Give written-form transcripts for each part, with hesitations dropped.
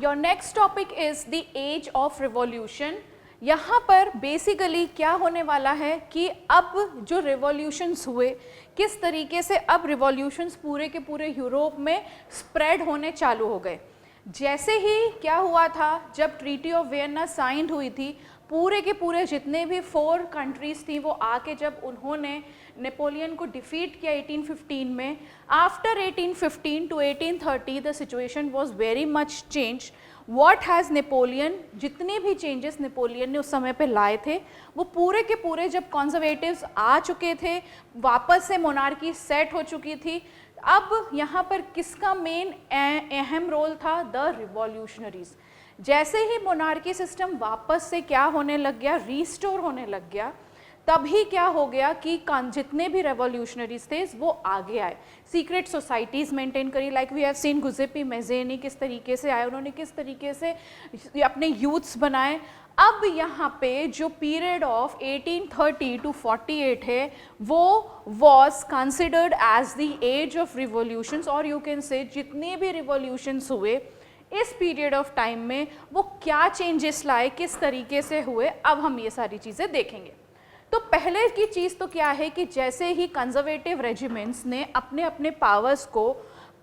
Your next topic is the age of revolution. यहाँ पर basically क्या होने वाला है कि अब जो रिवॉल्यूशंस हुए, किस तरीके से अब रिवॉल्यूशंस पूरे के पूरे यूरोप में स्प्रेड होने चालू हो गए। जैसे ही क्या हुआ था, जब ट्रीटी ऑफ वियना साइंड हुई थी, पूरे के पूरे जितने भी 4 कंट्रीज थी वो आके जब उन्होंने नेपोलियन को डिफीट किया 1815 में, after 1815 to 1830 the situation was very much change. What has Napoleon, जितने भी चेंजेस नेपोलियन ने उस समय पे लाए थे वो पूरे के पूरे, जब कॉन्जर्वेटिव्स आ चुके थे, वापस से मोनार्की सेट हो चुकी थी, अब यहाँ पर किसका मेन अहम रोल था? The revolutionaries. जैसे ही मोनार्की सिस्टम वापस से क्या होने लग गया, रीस्टोर होने लग गया, तभी क्या हो गया कि जितने भी रेवोल्यूशनरीज थे वो आगे आए, सीक्रेट सोसाइटीज़ मेंटेन करी, like we have seen Giuseppe Mazzini किस तरीके से आए, उन्होंने किस तरीके से अपने यूथ्स बनाए। अब यहाँ पे जो पीरियड ऑफ 1830 टू 48 है वो was considered as the age of revolutions, और यू कैन से जितने भी रिवॉल्यूशंस हुए इस पीरियड ऑफ टाइम में वो क्या चेंजेस लाए, किस तरीके से हुए, अब हम ये सारी चीज़ें देखेंगे। तो पहले की चीज़ तो क्या है कि जैसे ही कंजर्वेटिव रेजिमेंट्स ने अपने अपने पावर्स को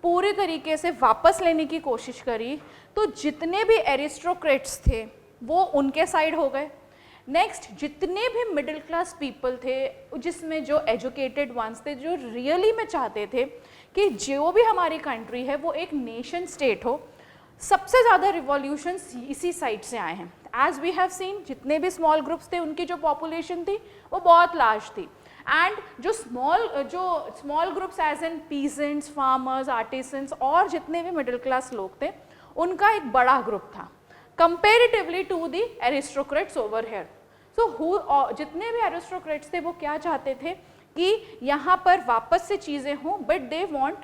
पूरी तरीके से वापस लेने की कोशिश करी, तो जितने भी एरिस्टोक्रेट्स थे वो उनके साइड हो गए। नेक्स्ट, जितने भी मिडिल क्लास पीपल थे, जिसमें जो एजुकेटेड वंस थे, जो रियली में चाहते थे कि जो भी हमारी कंट्री है वो एक नेशन स्टेट हो, सबसे ज़्यादा रिवॉल्यूशंस इसी साइड से आए हैं। एज वी हैव सीन, जितने भी स्मॉल ग्रुप्स थे उनकी जो पॉपुलेशन थी वो बहुत लार्ज थी, एंड जो small groups as an peasants, farmers, artisans और जितने भी मिडिल क्लास लोग थे उनका एक बड़ा ग्रुप था comparatively to the aristocrats over here. So जितने भी एरिस्टोक्रेट्स थे वो क्या चाहते थे कि यहाँ पर वापस से चीज़ें हों, बट दे वॉन्ट,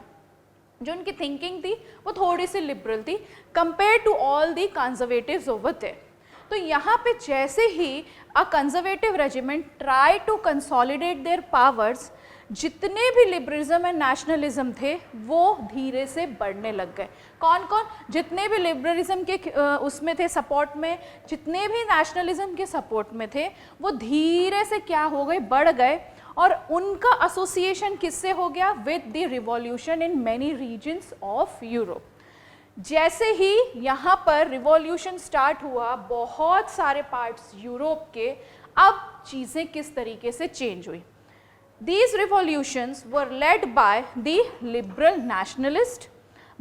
जो उनकी थिंकिंग थी वो थोड़ी सी लिबरल थी compare to all the conservatives over there. तो यहाँ पे जैसे ही a conservative regiment try to consolidate their powers, जितने भी लिबरलिज्म एंड नेशनलिज्म थे वो धीरे से बढ़ने लग गए। कौन कौन? जितने भी लिबरलिज्म के उसमें थे सपोर्ट में, जितने भी नेशनलिज्म के सपोर्ट में थे, वो धीरे से क्या हो गए, बढ़ गए, और उनका एसोसिएशन किससे हो गया? With the revolution in many reasons of Europe. जैसे ही यहाँ पर रिवॉल्यूशन स्टार्ट हुआ बहुत सारे पार्ट्स यूरोप के, अब चीज़ें किस तरीके से चेंज हुई। These revolutions were led by the liberal nationalists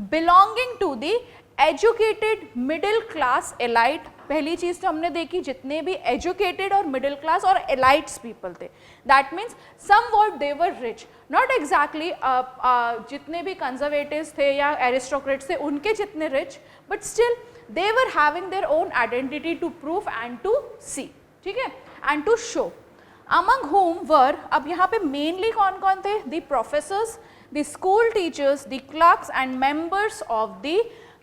belonging to the educated middle class elite। पहली चीज़ तो हमने देखी, जितने भी educated और middle class और elites people थे, that means somewhat they were rich, not exactly जितने भी conservatives थे या aristocrats थे उनके जितने rich, but still they were having their own identity to prove and to see, ठीक है, and to show। Among whom were, अब यहाँ पे mainly कौन कौन थे? The professors, the school teachers, the clerks and members of the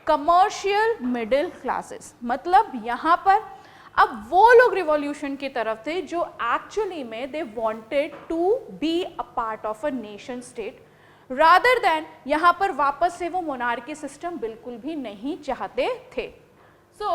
commercial middle classes। मतलब यहाँ पर अब वो लोग रिवॉल्यूशन की तरफ थे जो एक्चुअली में they wanted to be a part of a nation state, rather than यहाँ पर वापस से वो मोनार्की सिस्टम बिल्कुल भी नहीं चाहते थे। So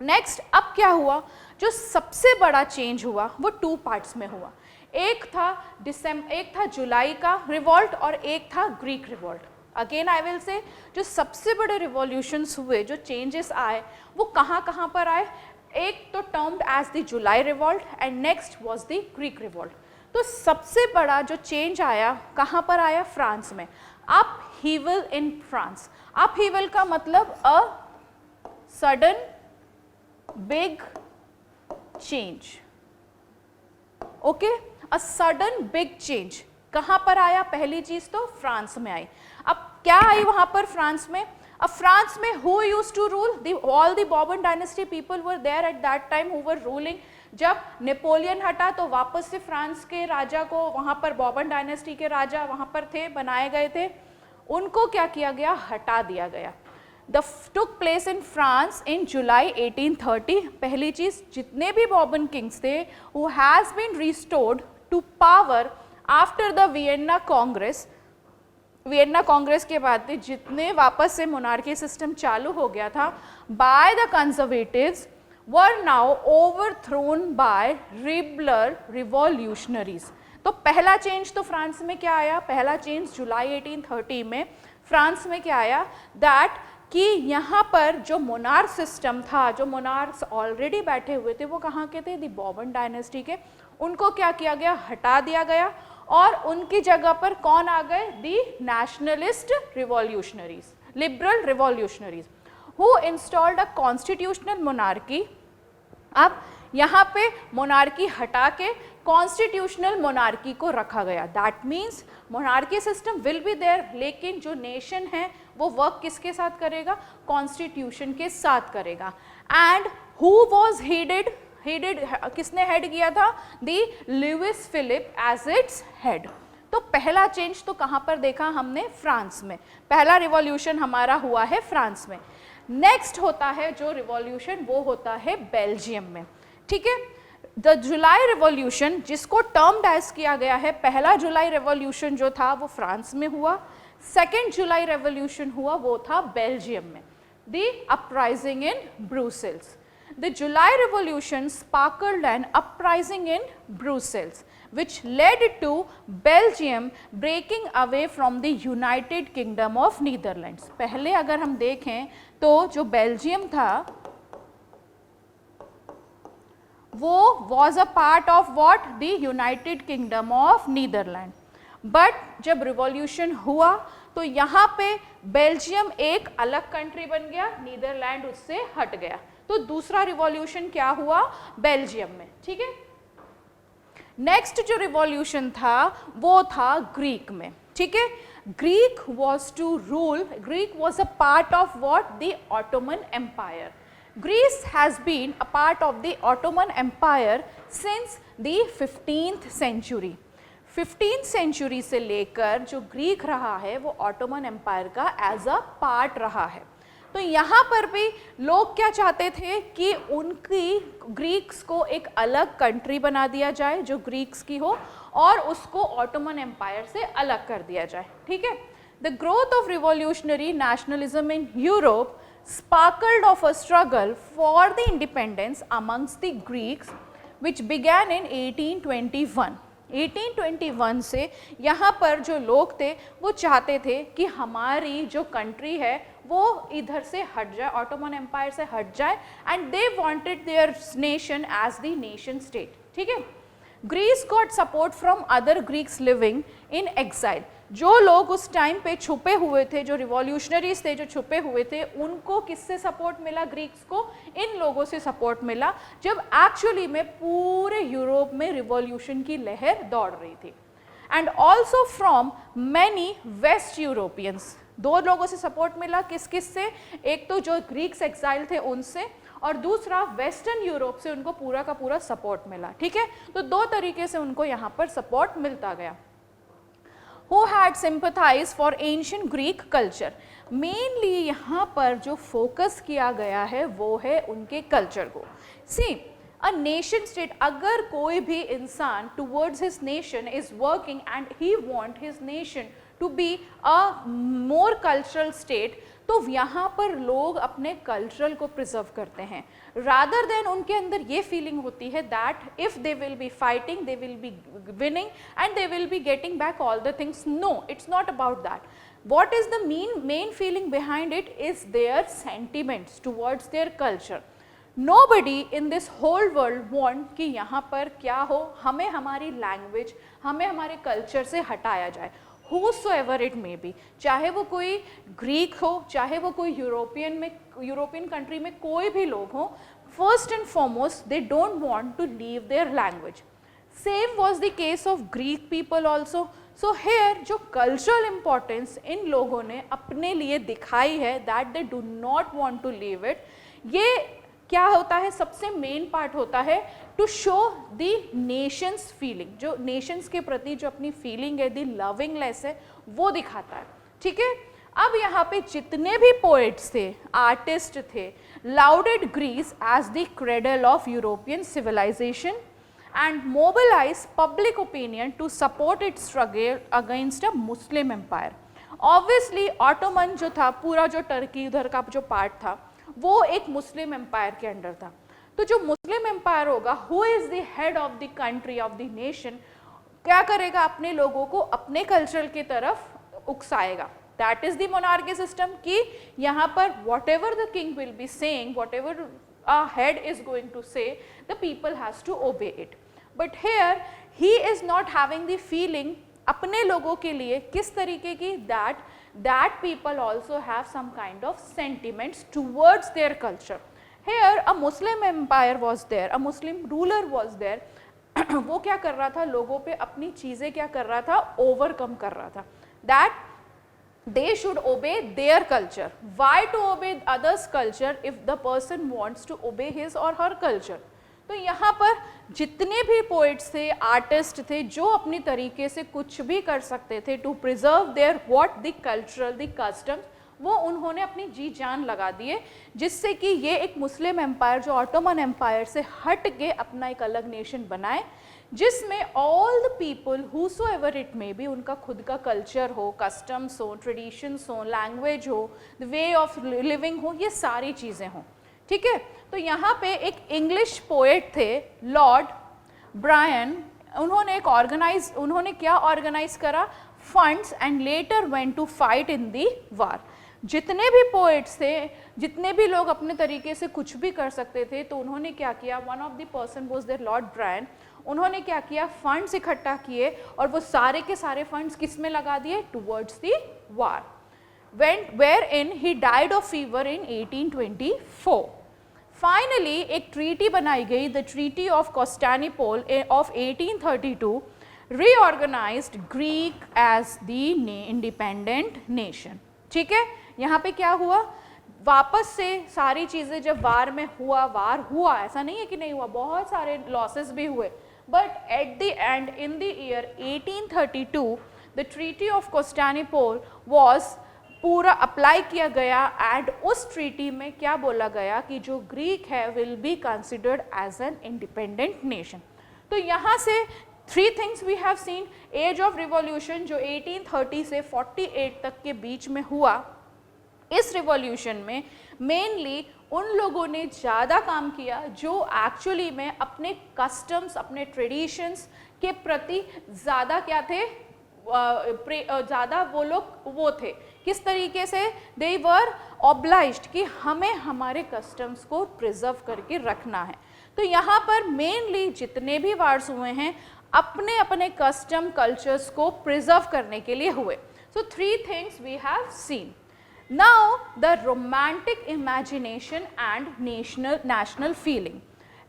नेक्स्ट, अब क्या हुआ? जो सबसे बड़ा चेंज हुआ वो 2 पार्ट्स में हुआ। एक था जुलाई का रिवॉल्ट और एक था Greek revolt. Again I will say, जो सबसे बड़े रिवॉल्यूशंस हुए, जो चेंजेस आए वो कहाँ कहाँ पर आए? एक तो termed as the July revolt and next was the Greek revolt. तो सबसे बड़ा जो चेंज आया कहाँ पर आया? फ्रांस में। Upheaval in France. अपहीवल का मतलब a sudden big change, okay, a sudden big change कहाँ पर आया? पहली चीज तो फ्रांस में आई। अब क्या आई वहां पर फ्रांस में? अब फ्रांस में who used to rule? All the Bourbon dynasty people were there at that time who were ruling. जब नेपोलियन हटा तो वापस से फ्रांस के राजा को, वहां पर बॉर्बन डायनेस्टी के राजा वहां पर थे, बनाए गए थे, उनको क्या किया गया? हटा दिया गया। took place in France in July 1830। पहली चीज, जितने भी बॉर्बन किंग्स थे who has been restored to power after the Vienna Congress, Vienna Congress के बाद जितने वापस से मोनार्की सिस्टम चालू हो गया था, by the conservatives were now overthrown by liberal revolutionaries. तो पहला चेंज तो फ्रांस में क्या आया, पहला चेंज जुलाई 1830 में फ्रांस में क्या आया, दैट कि यहाँ पर जो मोनार्क सिस्टम था, जो मोनार्क्स ऑलरेडी बैठे हुए थे वो कहाँ के थे, दी बॉर्बन डायनेस्टी के, उनको क्या किया गया, हटा दिया गया और उनकी जगह पर कौन आ गए, the nationalist revolutionaries, liberal revolutionaries, who installed a constitutional monarchy. अब यहाँ पे मोनार्की हटा के कॉन्स्टिट्यूशनल मोनार्की को रखा गया। That means monarchy system will be there, लेकिन जो नेशन है वो वर्क किसके साथ करेगा, कॉन्स्टिट्यूशन के साथ करेगा। एंड हु वॉज हेडेड, किसने हेड किया था, the Louis Philippe as its head. तो पहला चेंज तो कहाँ पर देखा हमने, फ्रांस में, पहला रिवॉल्यूशन हमारा हुआ है फ्रांस में। नेक्स्ट होता है जो रिवॉल्यूशन वो होता है बेल्जियम में, ठीक है। द जुलाई रिवॉल्यूशन जिसको टर्म्ड एज किया गया है, पहला जुलाई रिवॉल्यूशन जो था वो फ्रांस में हुआ, सेकेंड जुलाई रेवोल्यूशन हुआ वो था बेल्जियम में, the uprising in Brussels. The July Revolution sparkled an uprising in Brussels, which led to Belgium breaking away from the United Kingdom of Netherlands. पहले अगर हम देखें तो जो बेल्जियम था वो was a part of what, the United Kingdom of Netherlands. But जब revolution हुआ तो यहाँ पे बेल्जियम एक अलग कंट्री बन गया, नीदरलैंड उससे हट गया, तो दूसरा रिवॉल्यूशन क्या हुआ, बेल्जियम में, ठीक है। नेक्स्ट जो रिवॉल्यूशन था वो था ग्रीक में, ठीक है। Greek was to rule, Greek was a part of what, the Ottoman empire. Greece has been a part of the Ottoman Empire since the 15th century. 15th century से लेकर जो ग्रीक रहा है वो ऑटोमन एम्पायर का as a part रहा है। तो यहाँ पर भी लोग क्या चाहते थे कि उनकी ग्रीक्स को एक अलग कंट्री बना दिया जाए जो ग्रीक्स की हो और उसको ऑटोमन एम्पायर से अलग कर दिया जाए, ठीक है। The growth of revolutionary nationalism in Europe sparkled of a struggle for the independence amongst the Greeks which began in 1821. 1821 से यहाँ पर जो लोग थे वो चाहते थे कि हमारी जो कंट्री है वो इधर से हट जाए, ऑटोमन एम्पायर से हट जाए, and they wanted their nation as the nation state, ठीक है। Greece got support from other Greeks living in exile. जो लोग उस टाइम पे छुपे हुए थे, जो रिवॉल्यूशनरीज थे जो छुपे हुए थे, उनको किससे सपोर्ट मिला, ग्रीक्स को इन लोगों से सपोर्ट मिला जब एक्चुअली में पूरे यूरोप में रिवॉल्यूशन की लहर दौड़ रही थी। And also from many west Europeans, दो लोगों से सपोर्ट मिला, किस किस से, एक तो जो ग्रीक्स एक्साइल थे उनसे और दूसरा वेस्टर्न यूरोप से उनको पूरा का पूरा सपोर्ट मिला, ठीक है। तो दो तरीके से उनको यहाँ पर सपोर्ट मिलता गया। Who had sympathized for ancient Greek culture? Mainly यहाँ पर जो फोकस किया गया है वो है उनके कल्चर को। See, a nation state, अगर कोई भी इंसान towards his nation is working and he want his nation to be a more cultural state, तो यहाँ पर लोग अपने कल्चरल को प्रिजर्व करते हैं, रादर देन उनके अंदर ये फीलिंग होती है that if they will be fighting they will be winning and they will be getting back all the things. No, it's not about that. What is the main feeling behind it is their sentiments towards their culture. Nobody in this whole world want कि यहाँ पर क्या हो, हमें हमारी language, हमें हमारे culture से हटाया जाए, whosoever it may be, चाहे वो कोई ग्रीक हो, चाहे वो कोई यूरोपियन कंट्री में कोई भी लोग हो, first and foremost they don't want to leave their language. Same was the case of Greek people also. So here जो कल्चरल इम्पोर्टेंस इन लोगों ने अपने लिए दिखाई है that they do not want to leave it, ये क्या होता है, सबसे मेन पार्ट होता है to show the nation's feeling, जो नेशंस के प्रति जो अपनी फीलिंग है, द लविंगनेस है, वो दिखाता है, ठीक है। अब यहाँ पे जितने भी पोएट्स थे, आर्टिस्ट थे, lauded Greece as the cradle of European civilisation and mobilize public opinion to support its struggle against a Muslim empire. Obviously Ottoman जो था, पूरा जो टर्की उधर का जो पार्ट था, वो एक मुस्लिम एम्पायर के अंडर था। तो जो मुस्लिम एम्पायर होगा, who is the head of the country of the nation, क्या करेगा, अपने लोगों को अपने कल्चर की तरफ उकसाएगा। That is the monarchy system, कि यहाँ पर whatever the king will be saying, whatever a head is going to say, the people has to obey it. But here he is not having the feeling अपने लोगों के लिए किस तरीके की, that people also have some kind of sentiments towards their culture. Here a Muslim empire was there, a Muslim ruler was there. वो क्या कर रहा था, लोगों पे अपनी चीज़ें क्या कर रहा था, ओवरकम कर रहा था, that they should obey their culture. Why to obey others culture if the person wants to obey his or her culture? तो यहाँ पर जितने भी पोइट्स थे, आर्टिस्ट थे, जो अपनी तरीके से कुछ भी कर सकते थे to preserve their what the cultural the customs, वो उन्होंने अपनी जी जान लगा दिए, जिससे कि ये एक मुस्लिम एम्पायर जो ऑटोमन एम्पायर से हट के अपना एक अलग नेशन बनाए, जिसमें all the people whosoever it may be, उनका खुद का कल्चर हो, कस्टम्स हो, ट्रेडिशंस हो, लैंग्वेज हो, द वे ऑफ लिविंग हो, ये सारी चीज़ें हों। ठीक है, तो यहाँ पे एक इंग्लिश पोएट थे लॉर्ड ब्रायन, उन्होंने क्या ऑर्गेनाइज करा, funds, and later went to fight in the war. जितने भी पोएट्स थे, जितने भी लोग अपने तरीके से कुछ भी कर सकते थे, तो उन्होंने क्या किया, one of the person was their lord Byron, उन्होंने क्या किया, फंड्स इकट्ठा किए और वो सारे के सारे फंड्स किस में लगा दिए, towards the war, wherein he died of fever in 1824. Finally एक ट्रीटी बनाई गई, the treaty of Constantinople of 1832 reorganized Greek as the independent nation. ठीक है, यहाँ पे क्या हुआ, वापस से सारी चीज़ें जब वार हुआ, ऐसा नहीं है कि नहीं हुआ, बहुत सारे लॉसेस भी हुए, but at the and in the year 1832 the treaty of Constantinople was पूरा अप्लाई किया गया, एंड उस ट्रीटी में क्या बोला गया कि जो ग्रीक है will be considered as an independent nation. तो यहाँ से 3 things we have seen, as of revolution जो 1830 से 48 तक के बीच में हुआ, इस रिवॉल्यूशन में मेनली उन लोगों ने ज़्यादा काम किया जो एक्चुअली में अपने कस्टम्स, अपने ट्रेडिशंस के प्रति ज़्यादा क्या थे, ज़्यादा वो लोग वो थे, किस तरीके से, दे वर ऑब्लाइज्ड कि हमें हमारे कस्टम्स को प्रिजर्व करके रखना है। तो यहाँ पर मेनली जितने भी वार्स हुए हैं, अपने अपने कस्टम कल्चर्स को प्रिजर्व करने के लिए हुए। So 3 things we have seen. Now the romantic imagination and national feeling.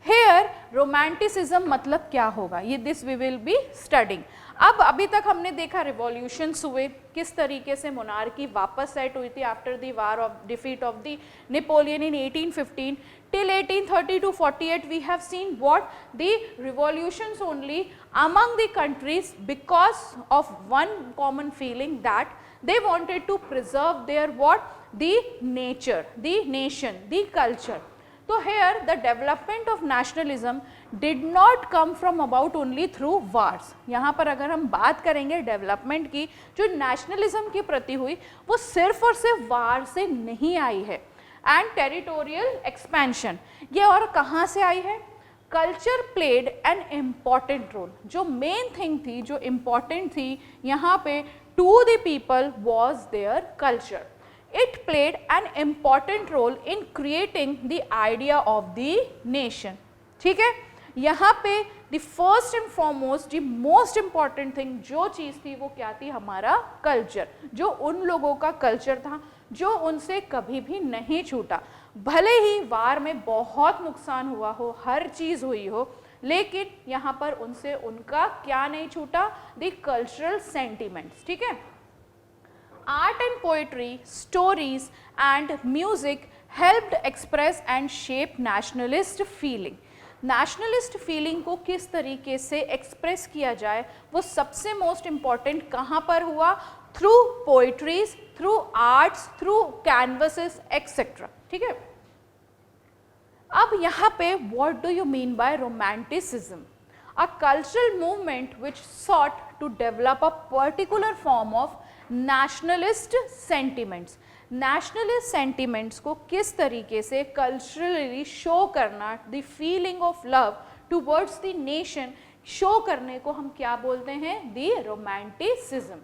Here romanticism मतलब क्या होगा, ये this we will be studying. अब अभी तक हमने देखा रिवॉल्यूशंस हुए, किस तरीके से मोनार्की वापस सेट हुई थी after the war of defeat of the Napoleon in 1815 till 1830 to 48 we have seen what the revolutions only among the countries because of one common feeling that they wanted to preserve their what, the nature, the nation, the culture. So here the development of nationalism did not come from about only through wars. यहाँ पर अगर हम बात करेंगे development की, जो nationalism की प्रति हुई, वो सिर्फ और सिर्फ वार से नहीं आई है, एंड टेरिटोरियल एक्सपेंशन, ये और कहाँ से आई है, culture played an important role. जो मेन थिंग थी, जो इम्पॉर्टेंट थी यहाँ पे to the people was their culture. It played an important role in creating the idea of the nation. ठीक है, यहाँ पे the first and foremost, the most important thing जो चीज़ थी वो क्या थी, हमारा कल्चर, जो उन लोगों का कल्चर था जो उनसे कभी भी नहीं छूटा। भले ही वार में बहुत नुकसान हुआ हो, हर चीज़ हुई हो, लेकिन यहाँ पर उनसे उनका क्या नहीं छूटा, the cultural sentiments। ठीक है, art and poetry, stories and music helped express and shape nationalist feeling. nationalist feeling को किस तरीके से एक्सप्रेस किया जाए, वो सबसे मोस्ट इम्पॉर्टेंट कहाँ पर हुआ, through poetries, through arts, through canvases etcetera. ठीक है, अब यहाँ पे what do you mean by romanticism? A cultural movement which sought to develop a particular form of nationalist sentiments. Nationalist sentiments को किस तरीके से कल्चरली शो करना, the feeling of love towards the nation show करने को हम क्या बोलते हैं, the romanticism.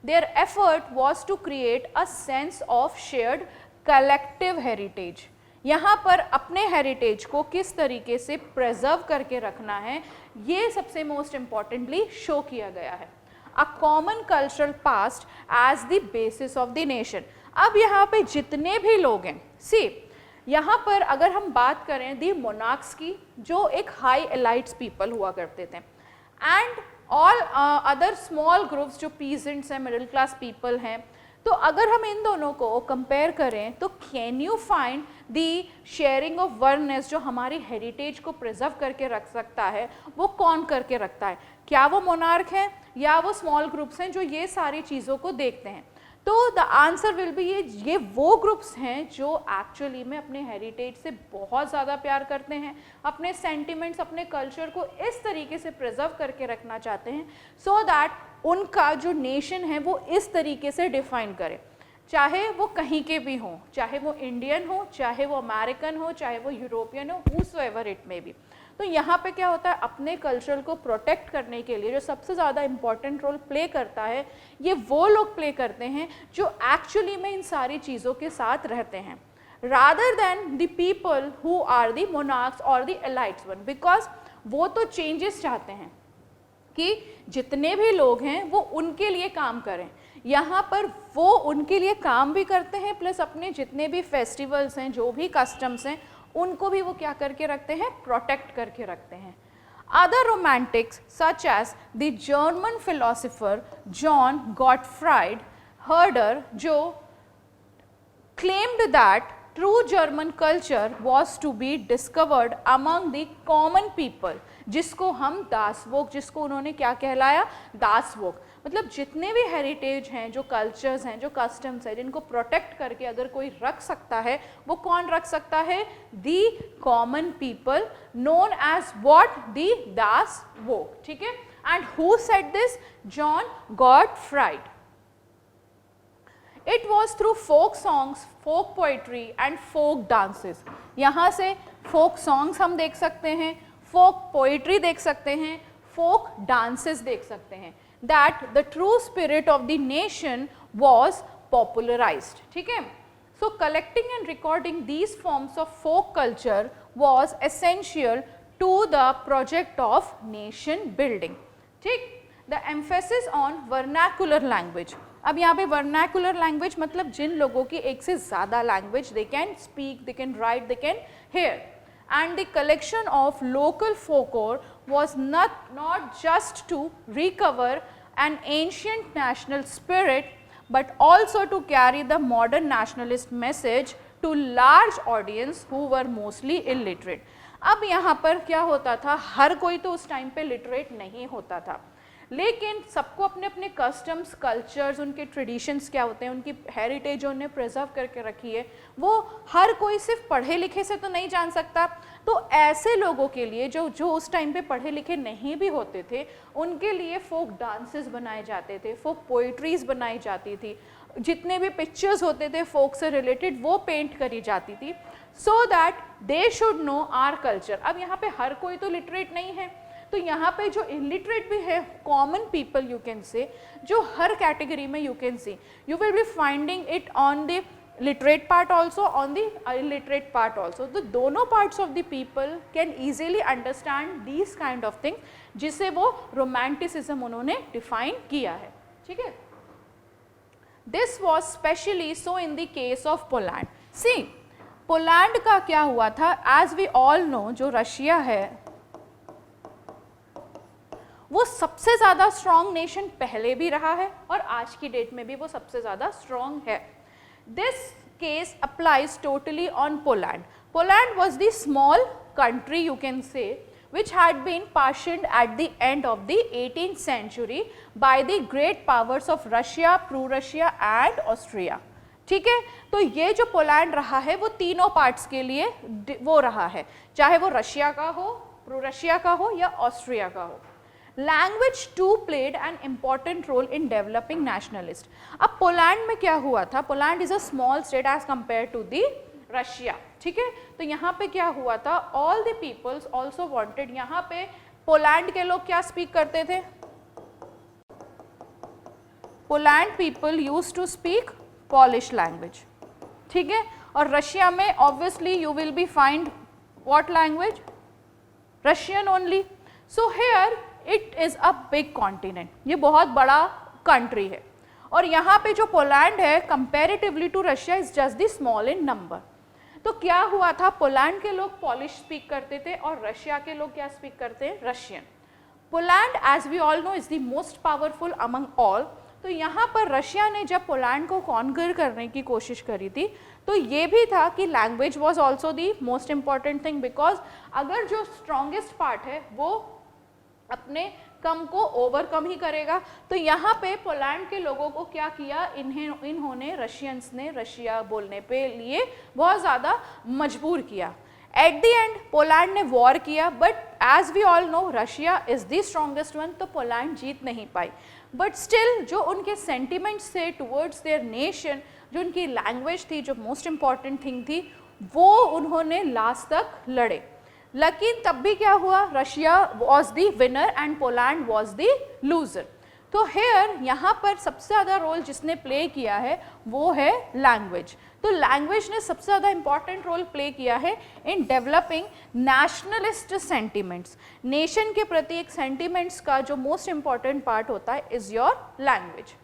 Their effort was to create a sense of shared collective heritage. यहाँ पर अपने हेरिटेज को किस तरीके से प्रिजर्व करके रखना है, ये सबसे मोस्ट इम्पॉर्टेंटली शो किया गया है। A common cultural past as the basis of the nation. अब यहाँ पे जितने भी लोग हैं, सी यहाँ पर अगर हम बात करें दी मोनार्क्स की, जो एक हाई एलाइट्स पीपल हुआ करते थे, and all other small groups जो पीजेंट्स हैं, मिडिल क्लास पीपल हैं, तो अगर हम इन दोनों को कंपेयर करें तो can you find the sharing of oneness जो हमारी हेरिटेज को प्रिजर्व करके रख सकता है, वो कौन करके रखता है? क्या वो मोनार्क हैं या वो स्मॉल ग्रुप्स हैं जो ये सारी चीज़ों को देखते हैं? तो द आंसर विल बी ये वो ग्रुप्स हैं जो एक्चुअली में अपने हेरिटेज से बहुत ज़्यादा प्यार करते हैं, अपने सेंटिमेंट्स, अपने कल्चर को इस तरीके से प्रिजर्व करके रखना चाहते हैं सो दैट उनका जो नेशन है वो इस तरीके से डिफाइन करे, चाहे वो कहीं के भी हों, चाहे वो इंडियन हो, चाहे वो अमेरिकन हो, चाहे वो यूरोपियन हो, हूसोएवर इट मे बी। तो यहाँ पे क्या होता है, अपने कल्चर को प्रोटेक्ट करने के लिए जो सबसे ज़्यादा इम्पॉर्टेंट रोल प्ले करता है, ये वो लोग प्ले करते हैं जो एक्चुअली में इन सारी चीज़ों के साथ रहते हैं, rather than the people who are the monarchs और द एलाइट्स वन, बिकॉज वो तो चेंजेस चाहते हैं कि जितने भी लोग हैं वो उनके लिए काम करें। यहाँ पर वो उनके लिए काम भी करते हैं, प्लस अपने जितने भी फेस्टिवल्स हैं, जो भी कस्टम्स हैं, उनको भी वो क्या करके रखते हैं, प्रोटेक्ट करके रखते हैं। Other romantics such as the German philosopher John Gottfried Herder, जो claimed that true German culture was to be discovered among the common people, जिसको हम दासवोक, जिसको उन्होंने क्या कहलाया, दासवोक, मतलब जितने भी हेरिटेज हैं, जो कल्चर्स हैं, जो कस्टम्स हैं, जिनको प्रोटेक्ट करके अगर कोई रख सकता है, वो कौन रख सकता है, the common people known as what, the दासवोक, ठीक है। And who said this, John Gottfried. It was through folk songs, folk poetry and folk dances. यहाँ से folk songs हम देख सकते हैं, folk poetry देख सकते हैं, folk dances देख सकते हैं, that the true spirit of the nation was popularized. ठीक है? So collecting and recording these forms of folk culture was essential to the project of nation building. ठीक? The emphasis on vernacular language. अब यहाँ पे vernacular language मतलब जिन लोगों की एक से ज़्यादा language, they can speak, they can write, they can hear, and the collection of local folklore was not just to recover an ancient national spirit but also to carry the modern nationalist message to large audience who were mostly illiterate. अब यहाँ पर क्या होता था, हर कोई तो उस time पे लिटरेट नहीं होता था, लेकिन सबको अपने अपने कस्टम्स, कल्चर्स, उनके ट्रेडिशंस क्या होते हैं, उनकी हेरिटेज जो उन्हें प्रिजर्व करके रखी है, वो हर कोई सिर्फ पढ़े लिखे से तो नहीं जान सकता। तो ऐसे लोगों के लिए जो उस टाइम पे पढ़े लिखे नहीं भी होते थे, उनके लिए फोक डांसेस बनाए जाते थे, फोक पोइट्रीज बनाई जाती थी, जितने भी पिक्चर्स होते थे फोक से रिलेटेड वो पेंट करी जाती थी, so that they should know our culture. अब यहाँ पे हर कोई तो लिटरेट नहीं है, तो यहाँ पे जो इलिटरेट भी है, common people you can say, जो हर कैटेगरी में you can see, you will be finding it on the literate part also, on the illiterate part also. तो दोनों parts of the people can easily understand these kind of thing, जिसे वो romanticism उन्होंने define किया है, ठीक है। This was specially so in the case of Poland. See, Poland का क्या हुआ था, एज वी ऑल नो, जो रशिया है वो सबसे ज़्यादा स्ट्रॉन्ग नेशन पहले भी रहा है और आज की डेट में भी वो सबसे ज़्यादा स्ट्रॉन्ग है। This case applies totally on Poland. Poland was the small country you can से which had been partitioned at the end of the 18th century by the great powers of Russia, Prussia and Austria. ठीक है, तो ये जो Poland रहा है वो तीनों पार्ट्स के लिए वो रहा है, चाहे वो रशिया का हो, प्रूरशिया का हो या ऑस्ट्रिया का हो। Language too played an important role in developing nationalist. अब पोलैंड में क्या हुआ था, Poland is a small state as compare to the Russia, ठीक है। तो यहाँ पे क्या हुआ था, all the peoples also wanted, यहाँ पे पोलैंड के लोग क्या स्पीक करते थे, Poland people use to speak Polish language, ठीक है। और रशिया में obviously you will be find what language, Russian only. So here it is a big continent, ये बहुत बड़ा कंट्री है, और यहाँ पे जो पोलैंड है comparatively to Russia is just the small in number. तो क्या हुआ था, पोलैंड के लोग पॉलिश स्पीक करते थे और रशिया के लोग क्या स्पीक करते हैं, Russian. Poland as we all know is the most powerful among all. तो यहाँ पर रशिया ने जब पोलैंड को कॉन्कर करने की कोशिश करी थी तो ये भी था कि language was also the most important thing, because अगर जो स्ट्रॉन्गेस्ट पार्ट है वो अपने कम को ओवरकम ही करेगा। तो यहाँ पे पोलैंड के लोगों को क्या किया, इन्होंने रशियंस ने रशिया बोलने पे लिए बहुत ज़्यादा मजबूर किया। एट द एंड पोलैंड ने वॉर किया, but as we all know Russia is the strongest one, तो पोलैंड जीत नहीं पाई। बट स्टिल जो उनके सेंटिमेंट्स थे टुवर्ड्स देयर नेशन, जो उनकी लैंग्वेज थी, जो मोस्ट इम्पॉर्टेंट थिंग थी, वो उन्होंने लास्ट तक लड़े। लेकिन तब भी क्या हुआ, Russia was the winner and Poland was the loser. तो हेयर यहाँ पर सबसे ज़्यादा रोल जिसने प्ले किया है वो है लैंग्वेज। तो लैंग्वेज ने सबसे ज़्यादा इंपॉर्टेंट रोल प्ले किया है इन डेवलपिंग नेशनलिस्ट सेंटिमेंट्स। नेशन के प्रति एक सेंटिमेंट्स का जो मोस्ट इम्पॉर्टेंट पार्ट होता है is your language.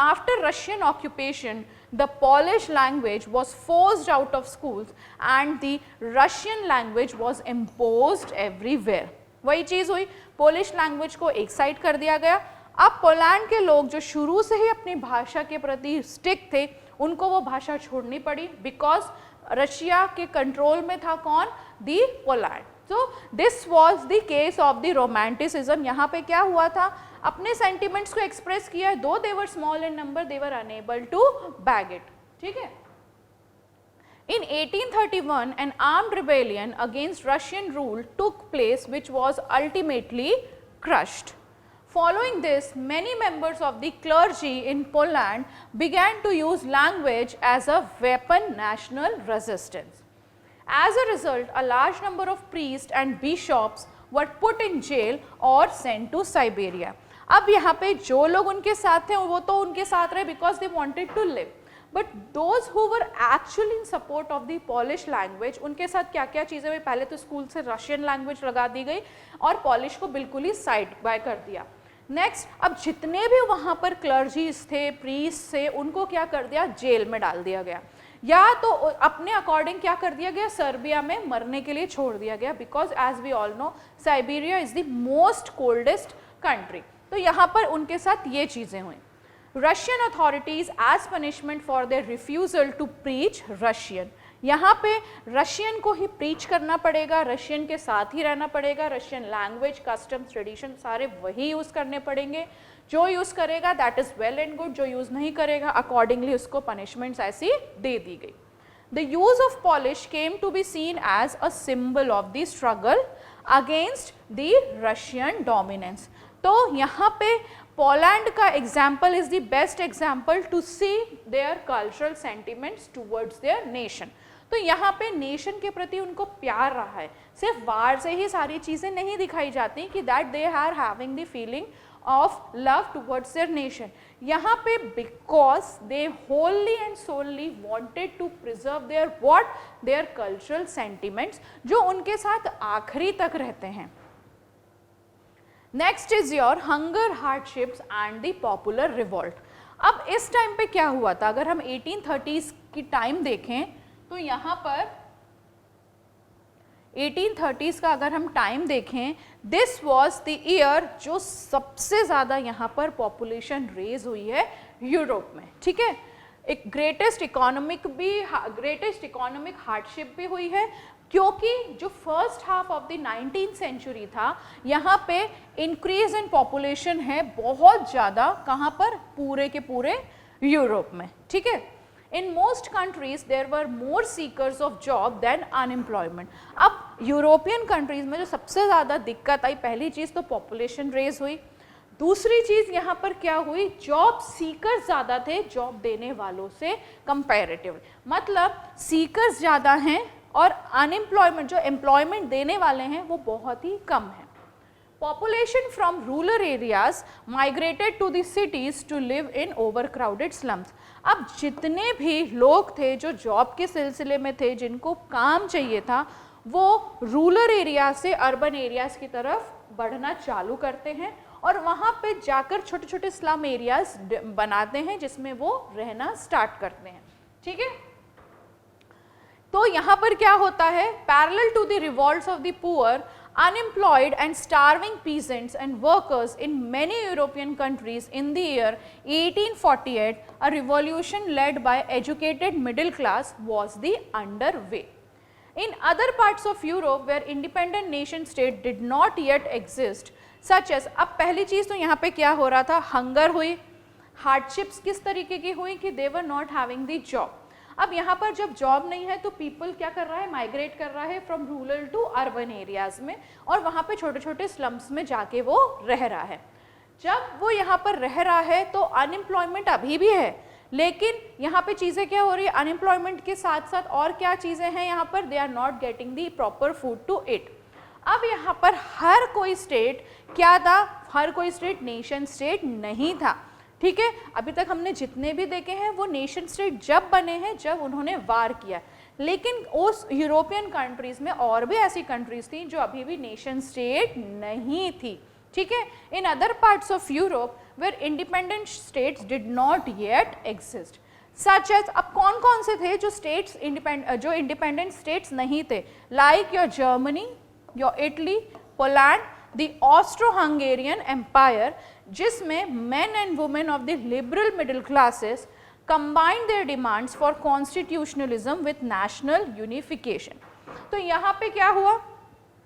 After Russian occupation, the Polish language was forced out of schools and the Russian language was imposed everywhere. वही चीज़ हुई, पोलिश लैंग्वेज को एक साइड कर दिया गया। अब पोलैंड के लोग जो शुरू से ही अपनी भाषा के प्रति स्टिक थे, उनको वो भाषा छोड़नी पड़ी, बिकॉज रशिया के कंट्रोल में था कौन, the Poland. So this was the case of the romanticism. यहाँ पे क्या हुआ था, अपने सेंटिमेंट्स को एक्सप्रेस किया, though they were small in number, they were unable to bag it, ठीक है। In 1831, an armed rebellion against Russian rule took place, which was ultimately crushed. Following this, many members of the clergy in Poland began to use language as a weapon national resistance. As a result, a large number of priests and bishops were put in jail or sent to Siberia. अब यहाँ पे जो लोग उनके साथ थे वो तो उनके साथ रहे because they wanted to live. But those who were actually in support of the polish language, उनके साथ क्या क्या चीज़ें हुई, पहले तो स्कूल से रशियन लैंग्वेज लगा दी गई और पॉलिश को बिल्कुल ही साइड बाय कर दिया। नेक्स्ट, अब जितने भी वहाँ पर क्लर्जीज थे, प्रीस्ट थे, उनको क्या कर दिया, जेल में डाल दिया गया, या तो अपने अकॉर्डिंग क्या कर दिया गया, सर्बिया में मरने के लिए छोड़ दिया गया, because as we all know Siberia is the most coldest country. तो यहाँ पर उनके साथ ये चीज़ें हुई। Russian authorities as punishment for their refusal to preach Russian, यहाँ पे रशियन को ही प्रीच करना पड़ेगा, रशियन के साथ ही रहना पड़ेगा, रशियन लैंग्वेज, कस्टम्स, ट्रेडिशन सारे वही यूज़ करने पड़ेंगे। जो यूज़ करेगा that is well and good, जो यूज़ नहीं करेगा अकॉर्डिंगली उसको पनिशमेंट्स ऐसी दे दी गई। The use of Polish came to be seen as a symbol of the struggle against the Russian dominance. तो यहाँ पे पोलैंड का example is the best example to see their cultural sentiments towards their nation. तो यहाँ पे nation के प्रति उनको प्यार रहा है, सिर्फ वार से ही सारी चीज़ें नहीं दिखाई जाती कि that they are having the feeling of love towards their nation. यहाँ पे because they wholly and solely wanted to preserve their what, their cultural sentiments, जो उनके साथ आखिरी तक रहते हैं। Next is your hunger, hardships and the popular revolt. अब इस टाइम पे क्या हुआ था, अगर हम 1830s की टाइम देखें तो यहाँ पर 1830s का अगर हम टाइम देखें, दिस वॉज द ईयर जो सबसे ज़्यादा यहाँ पर पॉपुलेशन रेज हुई है यूरोप में, ठीक है। एक ग्रेटेस्ट इकोनॉमिक हार्डशिप भी हुई है, क्योंकि जो first half of the 19th century था, यहाँ पे इंक्रीज इन पॉपुलेशन है बहुत ज़्यादा, कहाँ पर, पूरे के पूरे यूरोप में, ठीक है। In most countries there were more seekers of job than unemployment. अब यूरोपियन कंट्रीज में जो सबसे ज़्यादा दिक्कत आई, पहली चीज़ तो पॉपुलेशन रेज हुई, दूसरी चीज़ यहाँ पर क्या हुई, जॉब सीकर्स ज़्यादा थे जॉब देने वालों से कंपैरेटिव, मतलब सीकर्स ज़्यादा हैं और अनएम्प्लॉयमेंट, जो एम्प्लॉयमेंट देने वाले हैं वो बहुत ही कम है। Population from rural areas migrated to the cities to live in overcrowded slums. अब जितने भी लोग थे जो जॉब के सिलसिले में थे, जिनको काम चाहिए था, वो रूरल एरिया से अर्बन एरियाज की तरफ बढ़ना चालू करते हैं और वहाँ पे जाकर छोटे छोटे स्लम एरियाज बनाते हैं जिसमें वो रहना स्टार्ट करते हैं। ठीक है, तो यहाँ पर क्या होता है, parallel to the revolts of the poor, unemployed and starving peasants and workers in many European countries in the year 1848, a revolution led by educated middle class was the underway. In other parts of Europe where independent nation state did not yet exist, such as, अब पहली चीज़ तो यहाँ पे क्या हो रहा था, hunger हुई, हार्डशिप्स किस तरीके की हुई कि they were not having the job. अब यहाँ पर जब जॉब नहीं है तो पीपल क्या कर रहा है, माइग्रेट कर रहा है from rural to urban areas में और वहाँ पे छोटे छोटे स्लम्स में जाके वो रह रहा है। जब वो यहाँ पर रह रहा है तो अनएम्प्लॉयमेंट अभी भी है, लेकिन यहाँ पे चीज़ें क्या हो रही है, अनएम्प्लॉयमेंट के साथ साथ और क्या चीज़ें हैं यहाँ पर, they are not getting the proper food to it. अब यहाँ पर हर कोई स्टेट क्या था, हर कोई स्टेट नेशन स्टेट नहीं था। ठीक है, अभी तक हमने जितने भी देखे हैं वो नेशन स्टेट जब बने हैं जब उन्होंने वार किया, लेकिन उस यूरोपियन कंट्रीज में और भी ऐसी कंट्रीज थी जो अभी भी नेशन स्टेट नहीं थी। ठीक है, in other parts of Europe where independent states did not yet exist, such as, अब कौन कौन से थे जो स्टेट्स जो इंडिपेंडेंट स्टेट्स नहीं थे, like your Germany, your Italy, Poland, the Austro-Hungarian empire, जिसमें men and women of the liberal middle classes combined their demands for constitutionalism with national unification. तो यहाँ पे क्या हुआ,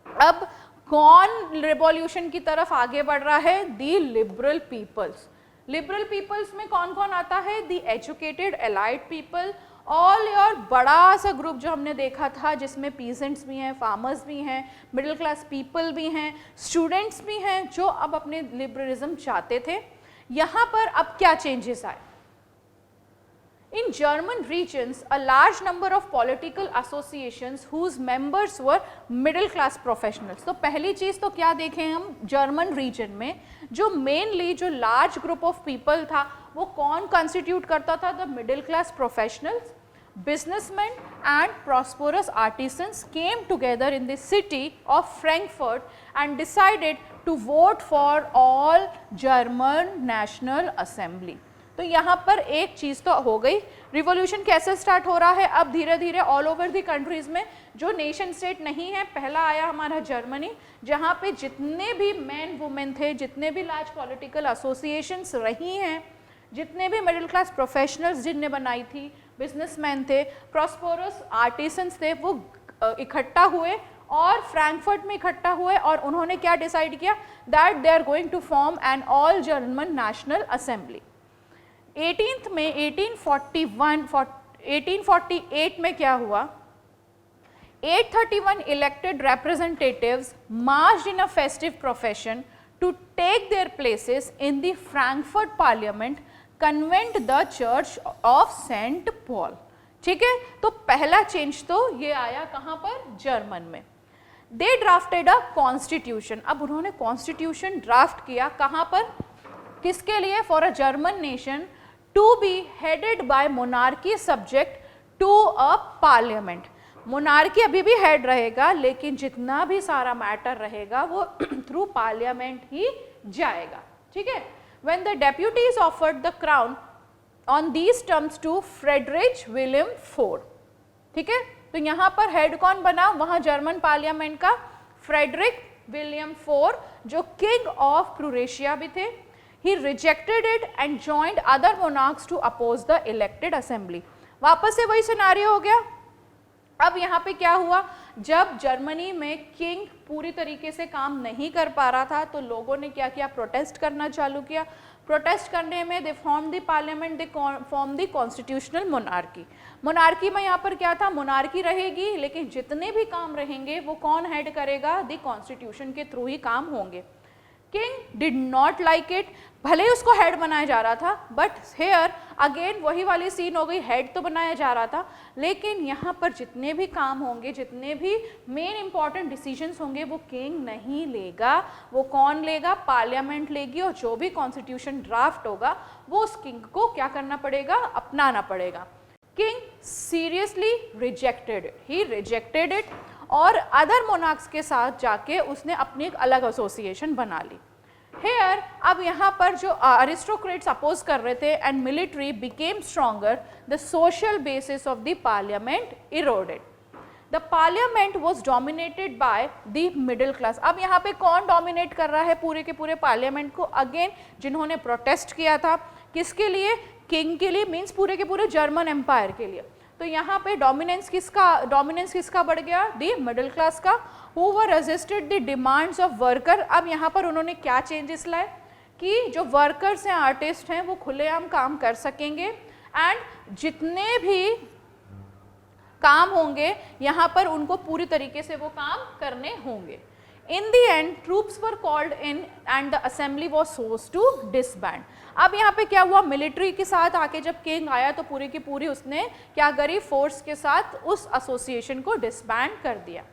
अब कौन रिवॉल्यूशन की तरफ आगे बढ़ रहा है, the liberal peoples. Liberal peoples में कौन कौन आता है, the educated allied people, all your बड़ा सा ग्रुप जो हमने देखा था जिसमें पीजेंट्स भी हैं, फार्मर्स भी हैं, मिडिल क्लास पीपल भी हैं, स्टूडेंट्स भी हैं जो अब अपने लिबरलिज्म चाहते थे। यहाँ पर अब क्या चेंजेस आए, in German regions a large number of political associations whose members were middle class professionals. तो पहली चीज़ तो क्या देखें हम, जर्मन रीजन में जो मेनली जो लार्ज ग्रुप ऑफ पीपल था वो कौन कंस्टिट्यूट करता था, the middle class professionals, businessmen and prosperous artisans came together in the city of Frankfurt and decided to vote for all German National Assembly. तो यहाँ पर एक चीज़ तो हो गई, रिवॉल्यूशन कैसे स्टार्ट हो रहा है, अब धीरे धीरे ऑल ओवर दी कंट्रीज़ में जो नेशन स्टेट नहीं है, पहला आया हमारा जर्मनी, जहाँ पे जितने भी मैन वुमेन थे, जितने भी लार्ज पॉलिटिकल एसोसिएशंस रही हैं, जितने भी मिडिल क्लास प्रोफेशनल्स जिनने बनाई थी, बिजनेसमैन थे, प्रॉस्परस आर्टिसंस थे, वो इकट्ठा हुए और फ्रैंकफर्ट में इकट्ठा हुए और उन्होंने क्या डिसाइड किया, that they are going to form an all German national assembly. 18 में 1848 में क्या हुआ, 831 elected representatives marched in a festive procession to take their places in the Frankfurt parliament, convent the church of Saint Paul. ठीक है, तो पहला change तो ये आया कहाँ पर, जर्मन में। दे ड्राफ्टेड अ कॉन्स्टिट्यूशन, अब उन्होंने कॉन्स्टिट्यूशन ड्राफ्ट किया कहाँ पर, किसके लिए, for a German nation to be headed by monarchy subject to a parliament. Monarchy अभी भी हेड रहेगा, लेकिन जितना भी सारा मैटर रहेगा वो थ्रू पार्लियामेंट ही जाएगा। ठीक है, when the deputies offered the crown on these terms to Friedrich Wilhelm IV। ठीक है, तो यहाँ पर हेड कौन बना, वहाँ जर्मन पार्लियामेंट का फ्रेडरिक विलियम IV, जो किंग ऑफ क्रोएशिया भी थे। He rejected it and joined other monarchs to oppose the elected assembly। वापस से वही सिनारियो हो गया। अब यहाँ पे क्या हुआ, जब जर्मनी में किंग पूरी तरीके से काम नहीं कर पा रहा था तो लोगों ने क्या किया, प्रोटेस्ट करना चालू किया। प्रोटेस्ट करने में they form the parliament, they form the constitutional monarchy. Monarchy में यहाँ पर क्या था, मोनार्की रहेगी लेकिन जितने भी काम रहेंगे वो कौन हेड करेगा, द कॉन्स्टिट्यूशन के थ्रू ही काम होंगे। King did not like it, भले ही उसको हेड बनाया जा रहा था, बट हेयर अगेन वही वाली सीन हो गई, हेड तो बनाया जा रहा था लेकिन यहाँ पर जितने भी काम होंगे, जितने भी मेन इंपॉर्टेंट डिसीजंस होंगे वो किंग नहीं लेगा, वो कौन लेगा, पार्लियामेंट लेगी। और जो भी कॉन्स्टिट्यूशन ड्राफ्ट होगा वो उस किंग को क्या करना पड़ेगा, अपनाना पड़ेगा। King seriously rejected it, he rejected it और अदर मोनार्क्स के साथ जाके उसने अपनी एक अलग एसोसिएशन बना ली। हेयर अब यहाँ पर जो अरिस्टोक्रेट्स अपोज कर रहे थे and military became stronger, the social basis of the parliament eroded. The parliament was dominated by the middle class. अब यहाँ पे कौन डोमिनेट कर रहा है पूरे के पूरे पार्लियामेंट को, अगेन जिन्होंने प्रोटेस्ट किया था, किसके लिए, किंग के लिए, मीन्स पूरे के पूरे जर्मन एम्पायर के लिए। तो यहाँ पे डोमिनेंस किसका बढ़ गया, दी मिडिल क्लास का, who were resisted the demands of worker. अब यहाँ पर उन्होंने क्या चेंजेस लाए कि जो वर्कर्स हैं, आर्टिस्ट हैं, वो खुलेआम काम कर सकेंगे एंड जितने भी काम होंगे यहाँ पर उनको पूरी तरीके से वो काम करने होंगे। In the end, troops were called in and the assembly was forced to disband. अब यहाँ पे क्या हुआ, मिलिट्री के साथ आके जब किंग आया तो पूरी की पूरी उसने क्या करी, फोर्स के साथ उस एसोसिएशन को डिसबैंड कर दिया।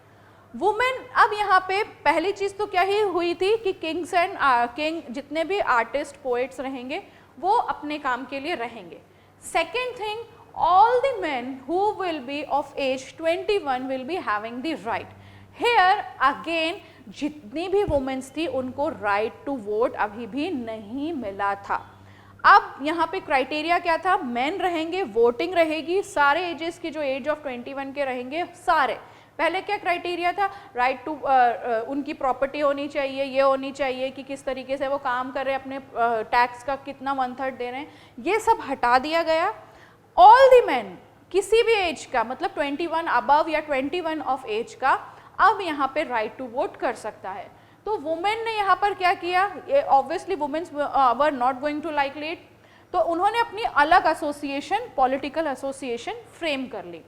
वुमेन, अब यहाँ पे पहली चीज तो क्या ही हुई थी कि किंग जितने भी आर्टिस्ट पोएट्स रहेंगे वो अपने काम के लिए रहेंगे। Second thing, all the men who will be of age 21 will be having the right. Here again जितनी भी वुमेन्स थी उनको राइट टू वोट अभी भी नहीं मिला था। अब यहाँ पे क्राइटेरिया क्या था, मेन रहेंगे, वोटिंग रहेगी, सारे एजेस की जो एज ऑफ 21 के रहेंगे सारे। पहले क्या क्राइटेरिया था, राइट टू उनकी प्रॉपर्टी होनी चाहिए, ये होनी चाहिए कि किस तरीके से वो काम कर रहे हैं, अपने टैक्स का कितना 1/3 दे रहे हैं, ये सब हटा दिया गया। ऑल दी मेन, किसी भी एज का, मतलब 21 अबव या 21 ऑफ एज का अब यहाँ पे राइट टू वोट कर सकता है। तो वुमेन ने यहाँ पर क्या किया, obviously womens were not going to like it, तो उन्होंने अपनी अलग एसोसिएशन, पॉलिटिकल एसोसिएशन फ्रेम कर ली,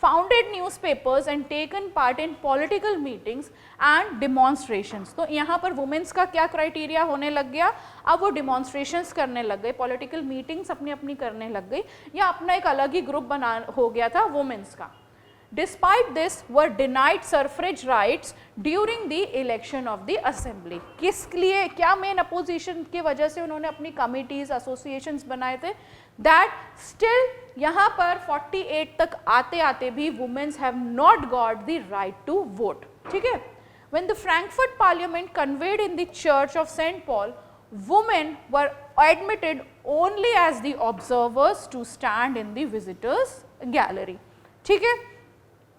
founded newspapers and taken part in political meetings and demonstrations. तो यहाँ पर वुमेन्स का क्या क्राइटेरिया होने लग गया, अब वो डिमॉन्स्ट्रेशंस करने लग गए, पॉलिटिकल मीटिंग्स अपनी अपनी करने लग गई, या अपना एक अलग ही ग्रुप बना हो गया था वुमेन्स का। Despite this, were denied suffrage rights during the election of the assembly. किस लिए, क्या मेन अपोजिशन की वजह से उन्होंने अपनी कमिटीज, एसोसिएशंस बनाए थे, that still यहाँ पर 48 तक आते आते भी women's have not got the right to vote. ठीक है, when the Frankfurt Parliament convened in the Church of St. Paul, women were admitted only as the observers to stand in the visitors gallery. ठीक है,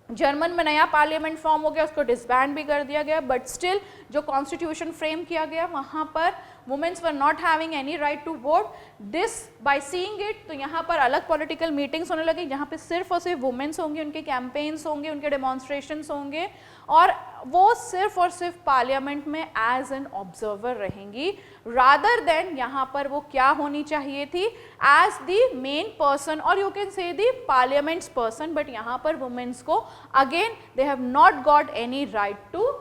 German में नया parliament form हो गया, उसको disband भी कर दिया गया, बट स्टिल जो कॉन्स्टिट्यूशन फ्रेम किया गया वहाँ पर womens were not having any right to vote. This by seeing it, तो यहाँ पर अलग पॉलिटिकल मीटिंग्स होने लगी, यहाँ पे सिर्फ और सिर्फ वुमेन्स होंगे, उनके कैंपेन्स होंगे, उनके डेमोन्स्ट्रेशंस होंगे, और वो सिर्फ और सिर्फ पार्लियामेंट में एज एन ऑब्जर्वर रहेंगी, रादर देन यहाँ पर वो क्या होनी चाहिए थी, एज द मेन पर्सन, और you can say the parliament's person, but यहाँ पर वुमेन्स को again they have not got any right to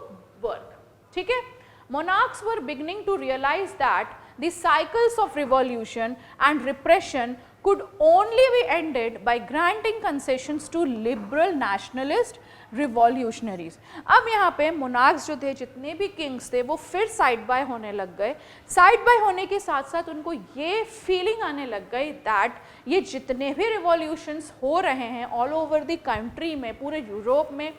work. ठीक है, monarchs were beginning to realize that the cycles of revolution and repression could only be ended by granting concessions to liberal nationalist revolutionaries. अब यहाँ पे monarchs जो थे, जितने भी kings थे, वो फिर साइड बाय होने लग गए। साइड बाय होने के साथ साथ उनको ये फीलिंग आने लग गई दैट ये जितने भी revolutions हो रहे हैं ऑल ओवर द कंट्री में, पूरे यूरोप में,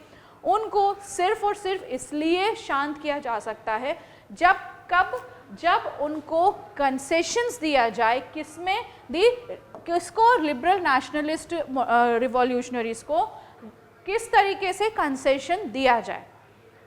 उनको सिर्फ और सिर्फ इसलिए शांत किया जा सकता है जब उनको कंसेशंस दिया जाए, किसमें किसको, लिबरल नेशनलिस्ट रिवॉल्यूशनरीज को किस तरीके से कंसेशन दिया जाए।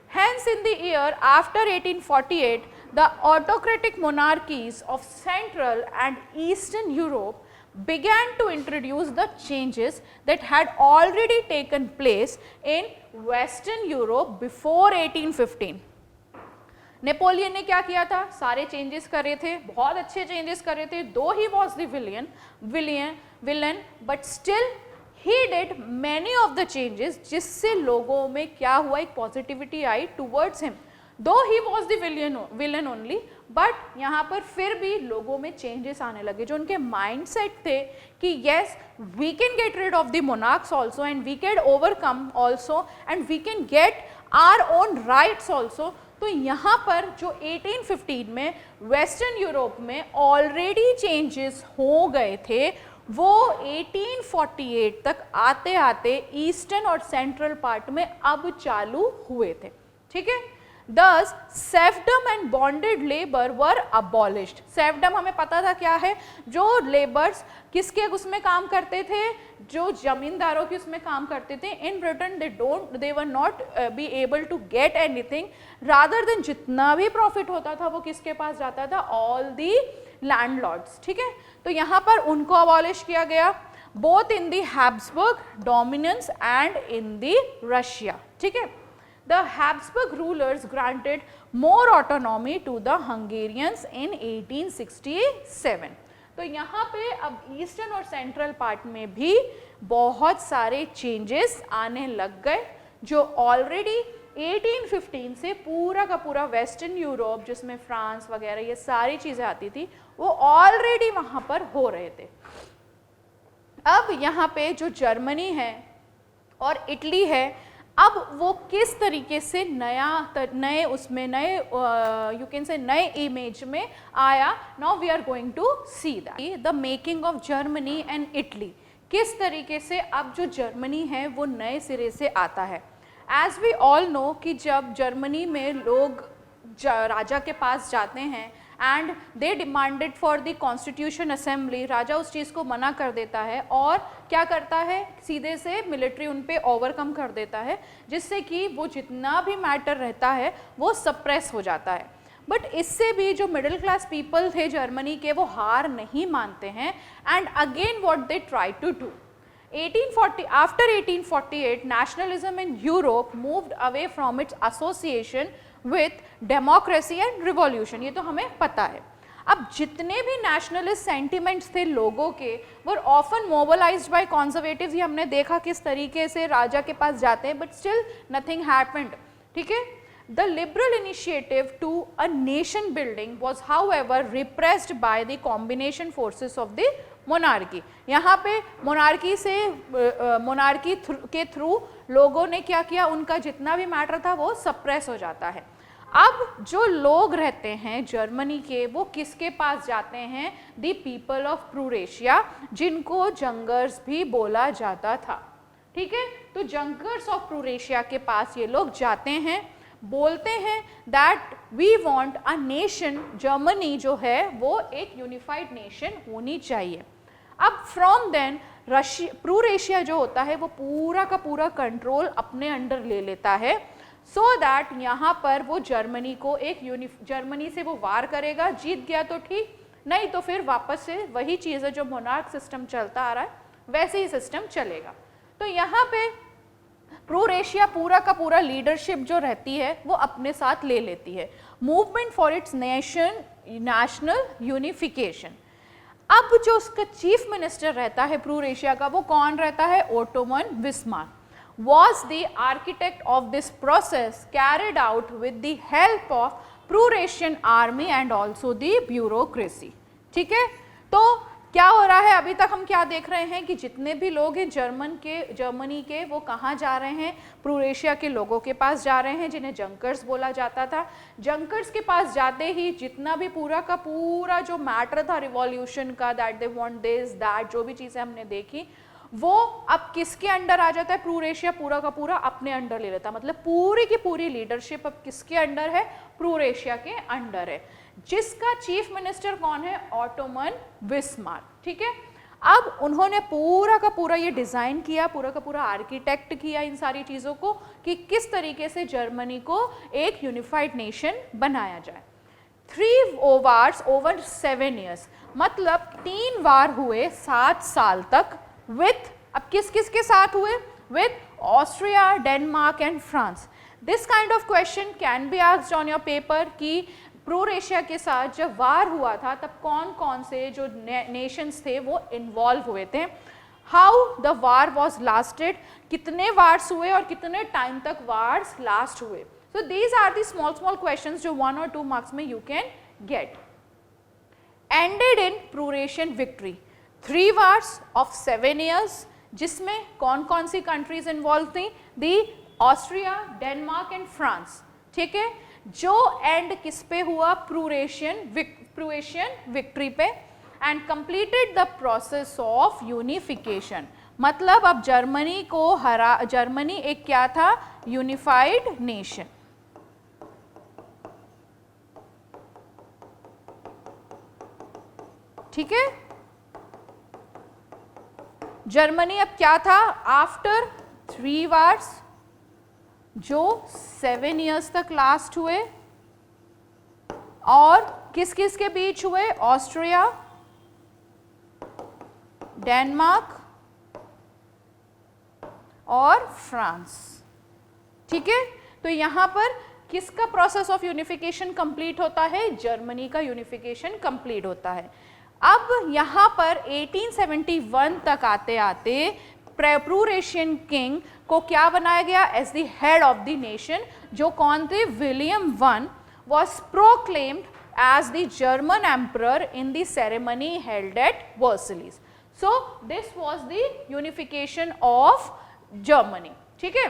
Hence in the year after 1848 the autocratic monarchies of Central and Eastern Europe began to introduce the changes that had already taken place in Western Europe before 1815. Napoleon ने क्या किया था, सारे चेंजेस करे थे, बहुत अच्छे चेंजेस करे थे, दो ही was the villain but still he did many of the changes, जिससे लोगों में क्या हुआ, एक पॉजिटिविटी आई टूवर्ड्स हिम, दो ही was the villain only, but यहाँ पर फिर भी लोगों में चेंजेस आने लगे, जो उनके माइंडसेट थे कि yes we can get rid of the monarchs also and we can overcome also and we can get our own rights also. तो यहाँ पर जो 1815 में वेस्टर्न यूरोप में ऑलरेडी चेंजेस हो गए थे, वो 1848 तक आते आते ईस्टर्न और सेंट्रल पार्ट में अब चालू हुए थे। ठीक है, Thus, serfdom and bonded labor were abolished. Serfdom हमें पता था क्या है, जो लेबर्स किसके उसमें काम करते थे, जो जमींदारों के उसमें काम करते थे। In Britain they were not be able to get anything, rather than जितना भी प्रॉफिट होता था वो किसके पास जाता था, ऑल दी लैंडलॉर्ड्स। ठीक है, तो यहाँ पर उनको अबॉलिश किया गया, both in the Habsburg dominance and in the Russia. ठीक है, the Habsburg rulers granted more autonomy to the Hungarians in 1867. तो यहाँ पे अब ईस्टर्न और सेंट्रल पार्ट में भी बहुत सारे चेंजेस आने लग गए, जो ऑलरेडी 1815 से पूरा का पूरा वेस्टर्न यूरोप, जिसमें फ्रांस वगैरह ये सारी चीज़ें आती थी, वो ऑलरेडी वहाँ पर हो रहे थे। अब यहाँ पे जो जर्मनी है और इटली है, अब वो किस तरीके से नए उसमें नए यू कैन से नए इमेज में आया, now we are going to see that the making of Germany and Italy, किस तरीके से अब जो जर्मनी है वो नए सिरे से आता है। एज वी ऑल नो कि जब जर्मनी में लोग राजा के पास जाते हैं and they demanded for the constitution assembly, राजा उस चीज़ को मना कर देता है और क्या करता है, सीधे से मिलिट्री उन पे ओवरकम कर देता है, जिससे कि वो जितना भी मैटर रहता है वो सप्रेस हो जाता है। बट इससे भी जो मिडिल क्लास पीपल थे जर्मनी के, वो हार नहीं मानते हैं and again what they try to do. 1840 after 1848 nationalism in Europe moved away from its association with democracy and revolution, ये तो हमें पता है। अब जितने भी नेशनलिस्ट सेंटिमेंट्स थे लोगों के, वो ऑफन मोबिलाइज्ड बाय कंजर्वेटिव्स, ये हमने देखा किस तरीके से राजा के पास जाते हैं, बट स्टिल नथिंग हैपेंड। ठीक है, the liberal initiative to a nation building was however repressed by the combination forces of the monarchy. यहाँ पे मोनार्की के थ्रू लोगों ने क्या किया, उनका जितना भी मैटर था वो सप्रेस हो जाता है। अब जो लोग रहते हैं जर्मनी के, वो किसके पास जाते हैं, द पीपल ऑफ प्रूरेशिया, जिनको जंगर्स भी बोला जाता था। ठीक है, तो जंगर्स ऑफ प्रूरेशिया के पास ये लोग जाते हैं, बोलते हैं that we want a nation, Germany जो है वो एक यूनिफाइड नेशन होनी चाहिए। अब फ्रॉम देन प्रूरेशिया जो होता है वो पूरा का पूरा कंट्रोल अपने अंडर ले लेता है, सो दैट यहाँ पर वो जर्मनी को जर्मनी से वो वार करेगा, जीत गया तो ठीक, नहीं तो फिर वापस से वही चीज़ है जो मोनार्क सिस्टम चलता आ रहा है वैसे ही सिस्टम चलेगा। तो यहाँ पे प्रूरेशिया पूरा का पूरा लीडरशिप जो रहती है वो अपने साथ ले लेती है, movement for its national unification. अब जो उसका चीफ मिनिस्टर रहता है प्रूरेशिया का, वो कौन रहता है, Ottoman Bismarck was the architect of this process carried out with the help of Prussian army and also the bureaucracy। ठीक है, तो क्या हो रहा है, अभी तक हम क्या देख रहे हैं कि जितने भी लोग हैं जर्मनी के वो कहाँ जा रहे हैं, प्रूरेशिया के लोगों के पास जा रहे हैं, जिन्हें जंकर्स बोला जाता था। जंकर्स के पास जाते ही जितना भी पूरा का पूरा जो मैटर था रिवॉल्यूशन का, that they want this that, जो भी चीज़ें हमने देखी, वो अब किसके अंडर आ जाता है, प्रूरेशिया पूरा का पूरा अपने अंडर ले लेता है। मतलब पूरी की पूरी लीडरशिप अब किसके अंडर है, प्रूरेशिया के अंडर है, जिसका चीफ मिनिस्टर कौन है, ओटोमन बिस्मार्क। ठीक है, अब उन्होंने पूरा का पूरा ये डिज़ाइन किया, पूरा का पूरा आर्किटेक्ट किया इन सारी चीज़ों को कि किस तरीके से जर्मनी को एक यूनिफाइड नेशन बनाया जाए। 3 wars over 7 years, मतलब 3 वार हुए 7 साल तक, विथ अब किस किस के साथ हुए, with Austria, Denmark and France. This kind of question can be asked on your paper कि प्रो-एशिया के साथ जब वार हुआ था तब कौन कौन से जो नेशंस थे वो इन्वॉल्व हुए थे, how the war was lasted, कितने वार्स हुए और कितने टाइम तक वार्स लास्ट हुए. So these are the small questions जो 1 और 2 मार्क्स में you can get. Ended in Prussian victory, 3 wars of 7 years, जिसमें कौन कौन सी कंट्रीज इन्वॉल्व थी, the Austria, Denmark and France. ठीक है, जो एंड किस पे हुआ, प्रो-एशियन विक्ट्री पे, and completed the process of unification. मतलब अब जर्मनी को जर्मनी एक क्या था, यूनिफाइड नेशन. ठीक है, जर्मनी अब क्या था, आफ्टर 3 वार्स जो 7 years तक लास्ट हुए, और किस किस के बीच हुए, ऑस्ट्रिया, डेनमार्क और फ्रांस. ठीक है, तो यहां पर किसका प्रोसेस ऑफ यूनिफिकेशन कंप्लीट होता है, जर्मनी का यूनिफिकेशन कंप्लीट होता है. अब यहाँ पर 1871 तक आते आते प्रो-एशियन किंग को क्या बनाया गया, as the head of the nation. जो कौन थे, William I was proclaimed as the German emperor in the ceremony held at Versailles. So this was the unification of Germany. ठीक है,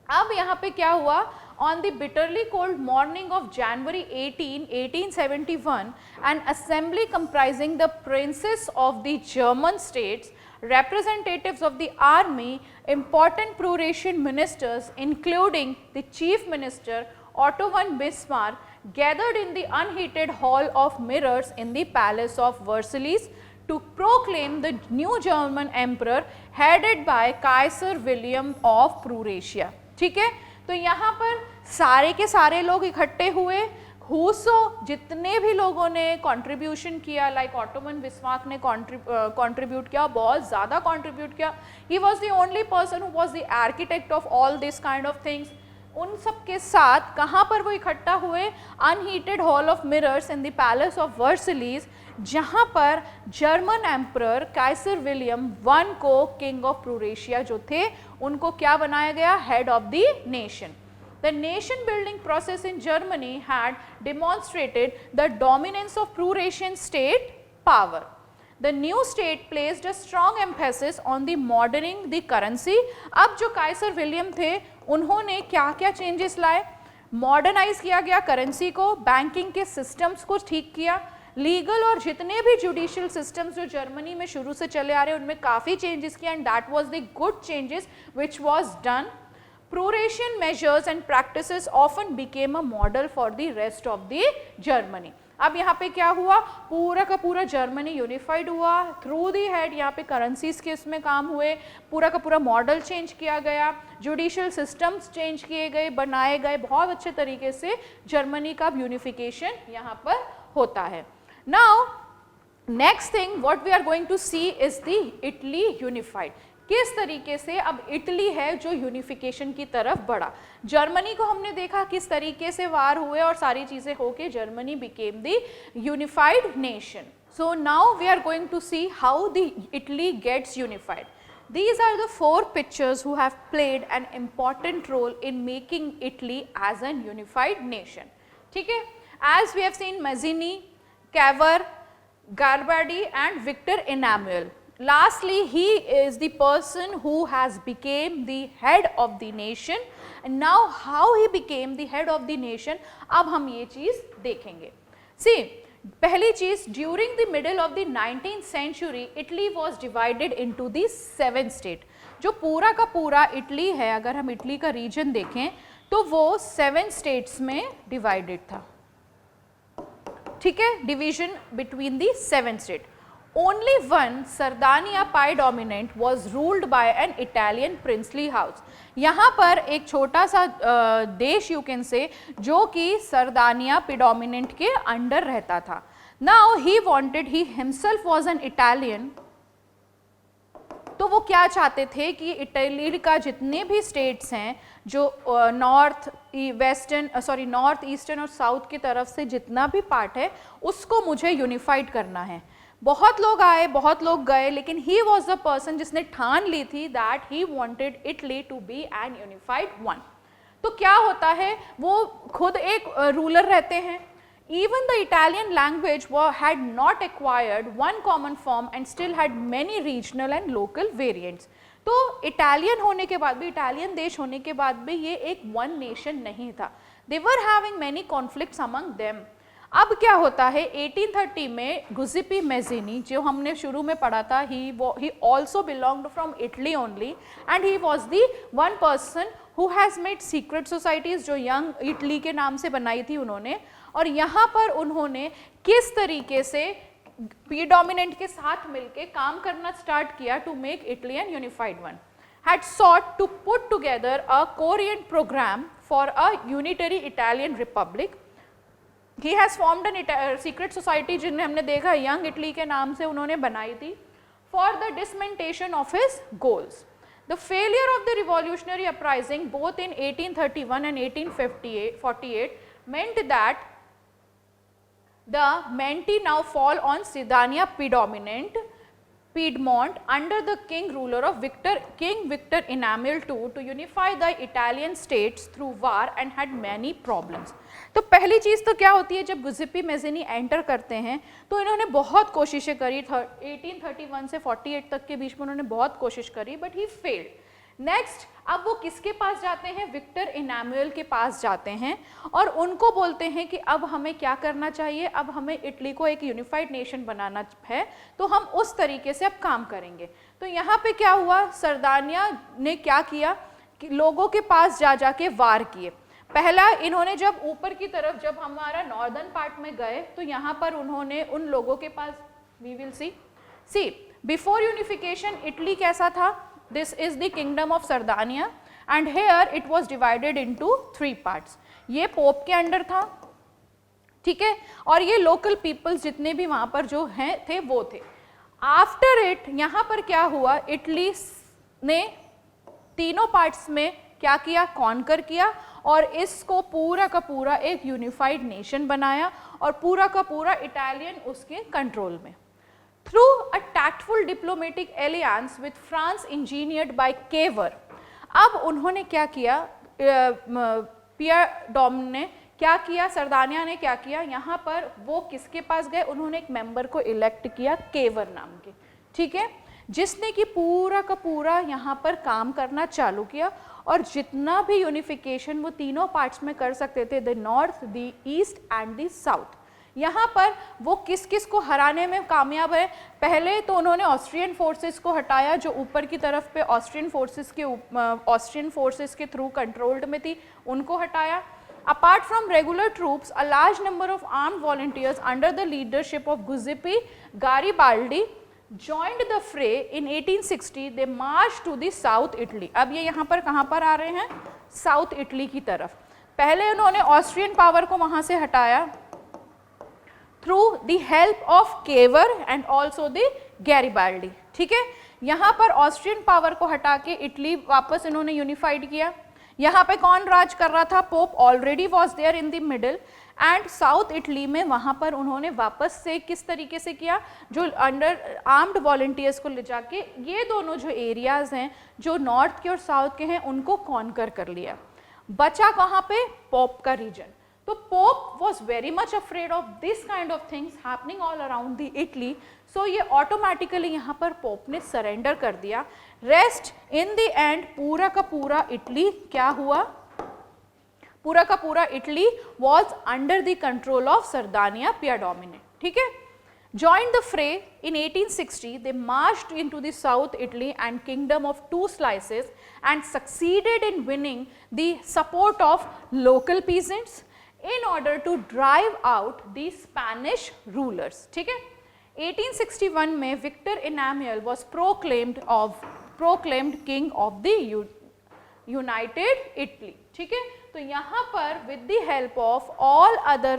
अब यहाँ पे क्या हुआ, on the bitterly cold morning of January 18, 1871, an assembly comprising the princes of the German states, representatives of the army, important pro-Russian ministers, including the chief minister Otto von Bismarck, gathered in the unheated hall of mirrors in the palace of Versailles to proclaim the new German emperor headed by Kaiser William of Prussia. ठीक है, तो यहाँ पर सारे के सारे लोग इकट्ठे हुए. हुसो जितने भी लोगों ने कंट्रीब्यूशन किया, लाइक ऑटोमन बिस्मार्क ने कंट्रीब्यूट किया, बहुत ज़्यादा कंट्रीब्यूट किया. He was the only person who was the architect of all this kind of things. उन सब के साथ कहाँ पर वो इकट्ठा हुए, unheated hall of mirrors in the palace of Versailles, जहाँ पर German emperor Kaiser William I को किंग ऑफ प्रो-एशिया जो थे उनको क्या बनाया गया, head of the nation. The nation building process in Germany had demonstrated the dominance of pro-Russian state power. The new state placed a strong emphasis on the moderning the currency. अब जो Kaiser William थे उन्होंने क्या क्या changes लाए, modernise किया गया currency को, बैंकिंग के सिस्टम्स को ठीक किया, लीगल और जितने भी जुडिशियल सिस्टम्स जो जर्मनी में शुरू से चले आ रहे हैं उनमें काफ़ी चेंजेस किया, and that was the good changes which was done. Pro-Russian measures and practices often became a model for the rest of the Germany. अब यहाँ पे क्या हुआ, पूरा का पूरा जर्मनी यूनिफाइड हुआ थ्रू दी हेड. यहाँ पे करेंसीज के इसमें काम हुए, पूरा का पूरा मॉडल चेंज किया गया, जुडिशियल सिस्टम्स चेंज किए गए, बनाए गए, बहुत अच्छे तरीके से जर्मनी का यूनिफिकेशन यहाँ पर होता है. Now next thing what we are going to see is the Italy unified. किस तरीके से अब इटली है जो यूनिफिकेशन की तरफ बढ़ा. जर्मनी को हमने देखा किस तरीके से वार हुए और सारी चीजें होके Germany became the unified nation. So now we are going to see how the Italy gets unified. These are the 4 pictures who have played an important role in making Italy as a unified nation. ठीक है, as we have seen Mazzini, Cavour, Garibaldi and Victor Emmanuel. Lastly, he is the person who has became the head of the nation. And now how he became the head of the nation, अब हम ये चीज़ देखेंगे. See, पहली चीज़, during the middle of the 19th century, Italy was divided into the 7 states. जो पूरा का पूरा Italy है, अगर हम इटली का रीजन देखें तो वो 7 states में डिवाइडेड था. ठीक है, division between the 7 states. Only one, Sardinia predominant, was ruled by an Italian princely house. यहाँ पर एक छोटा सा देश यू कैन से जो कि सरदानिया predominant के अंडर रहता था. Now he wanted, he himself was an Italian, तो वो क्या चाहते थे कि इटली का जितने भी स्टेट्स हैं जो नॉर्थ ईस्टर्न और साउथ की तरफ से जितना भी पार्ट है उसको मुझे यूनिफाइड करना है। बहुत लोग आए, बहुत लोग गए, लेकिन ही वॉज द पर्सन जिसने ठान ली थी that he wanted Italy to be an unified one. तो क्या होता है, वो खुद एक रूलर रहते हैं। Even the Italian language had not acquired one common form and still had many regional and local variants. तो इटालियन होने के बाद भी, इटालियन देश होने के बाद भी ये एक वन नेशन नहीं था। They were having many conflicts among them. अब क्या होता है, 1830 में गुजिपी मेज़िनी जो हमने शुरू में पढ़ा था, he also belonged from Italy only and he was the one person who has made secret societies जो यंग इटली के नाम से बनाई थी उन्होंने। और यहाँ पर उन्होंने किस तरीके से पी डोमिनेंट के साथ मिलके काम करना स्टार्ट किया to make Italy an unified one, had sought to put together a coherent program for a unitary Italian republic. He has formed a secret society जिन्हें हमने देखा यंग इटली के नाम से उन्होंने बनाई थी for the dissemination of his goals. The failure of the revolutionary uprising both in 1831 and 1848 meant that the Menti now fall on Sardinia Piedmont under the king ruler of King Victor Emmanuel II to unify the Italian states through war and had many problems. तो पहली चीज़ तो क्या होती है, जब गुजिपी मेज़िनी enter करते हैं तो इन्होंने बहुत कोशिशें करी, 1831 से 48 तक के बीच में उन्होंने बहुत कोशिश करी, बट ही फेल्ड। नेक्स्ट, अब वो किसके पास जाते हैं, विक्टर इमैनुएल के पास जाते हैं और उनको बोलते हैं कि अब हमें क्या करना चाहिए, अब हमें इटली को एक यूनिफाइड नेशन बनाना है, तो हम उस तरीके से अब काम करेंगे। तो यहाँ पे क्या हुआ, सरदानिया ने क्या किया कि लोगों के पास जा के वार किए। पहला इन्होंने जब ऊपर की तरफ, जब हमारा नॉर्दर्न पार्ट में गए तो यहाँ पर उन्होंने उन लोगों के पास, we will see before unification Italy कैसा था, this is the kingdom of Sardinia and here it was divided into 3 parts. ये पोप के अंडर था, ठीक है, और ये लोकल पीपल्स जितने भी वहाँ पर जो हैं थे वो थे। आफ्टर इट यहाँ पर क्या हुआ, इटली ने तीनों पार्ट्स में क्या किया, कॉन्कर किया और इसको पूरा का पूरा एक यूनिफाइड नेशन बनाया और पूरा का पूरा इटालियन उसके कंट्रोल में। Through a tactful diplomatic alliance with France engineered by Cavour, अब उन्होंने क्या किया, पियर डॉम ने क्या किया, सरदानिया ने क्या किया, यहाँ पर वो किसके पास गए, उन्होंने एक मेंबर को इलेक्ट किया केवर नाम के, ठीक है, जिसने कि पूरा का पूरा यहाँ पर काम करना चालू किया और जितना भी यूनिफिकेशन वो तीनों पार्ट्स में कर सकते थे, the north, the east and the south, यहाँ पर वो किस किस को हराने में कामयाब है। पहले तो उन्होंने ऑस्ट्रियन फोर्सेस को हटाया जो ऊपर की तरफ पे ऑस्ट्रियन फोर्सेस के थ्रू कंट्रोल्ड में थी, उनको हटाया। Apart from regular troops, a large number of armed volunteers under the leadership of Giuseppe Garibaldi joined the fray in 1860. They marched to the South Italy. अब ये यहाँ पर कहाँ पर आ रहे हैं, साउथ इटली की तरफ। पहले उन्होंने ऑस्ट्रियन पावर को वहाँ से हटाया through the help of Cavour and also the Garibaldi, ठीक है। यहाँ पर ऑस्ट्रियन पावर को हटा के इटली वापस इन्होंने यूनिफाइड किया। यहाँ पे कौन राज कर रहा था, pope already was there in the middle and south Italy में वहाँ पर उन्होंने वापस से किस तरीके से किया, जो अंडर आर्म्ड वॉलंटियर्स को ले जाके ये दोनों जो एरियाज हैं जो नॉर्थ के और साउथ के हैं उनको कॉन्कर कर लिया। बचा कहाँ पे, पोप का रीजन। तो pope was very much afraid of this kind of things happening all around the Italy, so ये ऑटोमेटिकली यहाँ पर पोप ने सरेंडर कर दिया। रेस्ट इन द एंड पूरा का पूरा इटली क्या हुआ, पूरा का पूरा Italy was under the control of Sardinia Piedmont, ठीक है। Joined the fray in 1860, they marched into the South Italy and kingdom of 2 slices and succeeded in winning the support of local peasants in order to drive out the Spanish rulers, ठीक है। 1861 में Victor Emmanuel was proclaimed king of the United Italy, ठीक है। तो यहाँ पर with the help of all other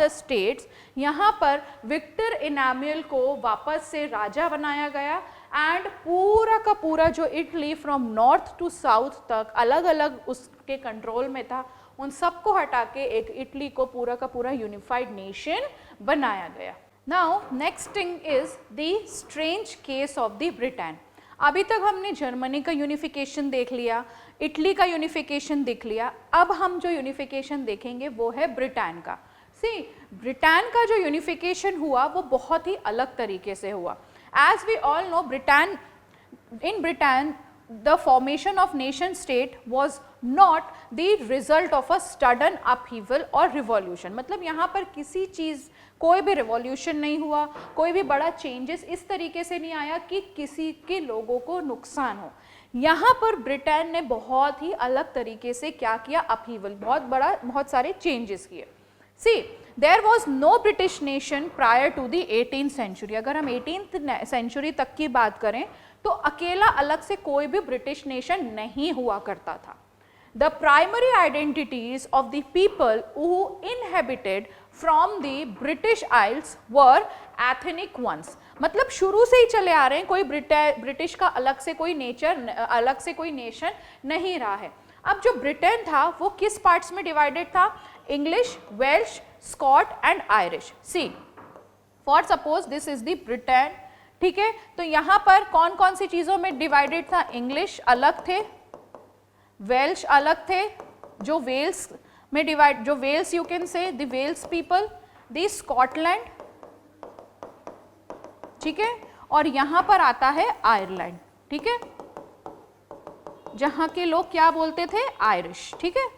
states यहाँ पर विक्टर इमैनुएल को वापस से राजा बनाया गया एंड पूरा का पूरा जो Italy from north to south तक अलग अलग उसके कंट्रोल में था, उन सबको हटा के एक इटली को पूरा का पूरा यूनिफाइड नेशन बनाया गया। Now next thing is the strange case of the Britain. अभी तक हमने जर्मनी का यूनिफिकेशन देख लिया, इटली का यूनिफिकेशन देख लिया, अब हम जो यूनिफिकेशन देखेंगे वो है ब्रिटेन का। सी, ब्रिटेन का जो यूनिफिकेशन हुआ वो बहुत ही अलग तरीके से हुआ। As we all know, in Britain the formation of nation state was not the result of a sudden upheaval or revolution। मतलब यहाँ पर किसी चीज़, कोई भी रिवॉल्यूशन नहीं हुआ, कोई भी बड़ा चेंजेस इस तरीके से नहीं आया कि किसी के लोगों को नुकसान हो। यहाँ पर ब्रिटेन ने बहुत ही अलग तरीके से क्या किया, अपहीवल, बहुत सारे चेंजेस किए। See, there was no British nation prior to the 18th century. अगर हम 18th सेंचुरी तक की बात करें तो अकेला अलग से कोई भी ब्रिटिश नेशन नहीं हुआ करता था। The primary identities of the people who inhabited from the British Isles were ethnic ones। मतलब शुरू से ही चले आ रहे हैं, कोई ब्रिटिश का अलग से कोई नेचर, अलग से कोई नेशन नहीं रहा है। अब जो ब्रिटेन था वो किस पार्ट्स में डिवाइडेड था? English, Welsh, Scot and Irish. See, for suppose this is the Britain, ठीक है, तो यहाँ पर कौन कौन सी चीज़ों में डिवाइडेड था? इंग्लिश अलग थे, वेल्श अलग थे, जो वेल्स में डिवाइड, जो Wales you can say the Wales people, the Scotland, ठीक है, और यहाँ पर आता है आयरलैंड, ठीक है, जहाँ के लोग क्या बोलते थे? आयरिश, ठीक है।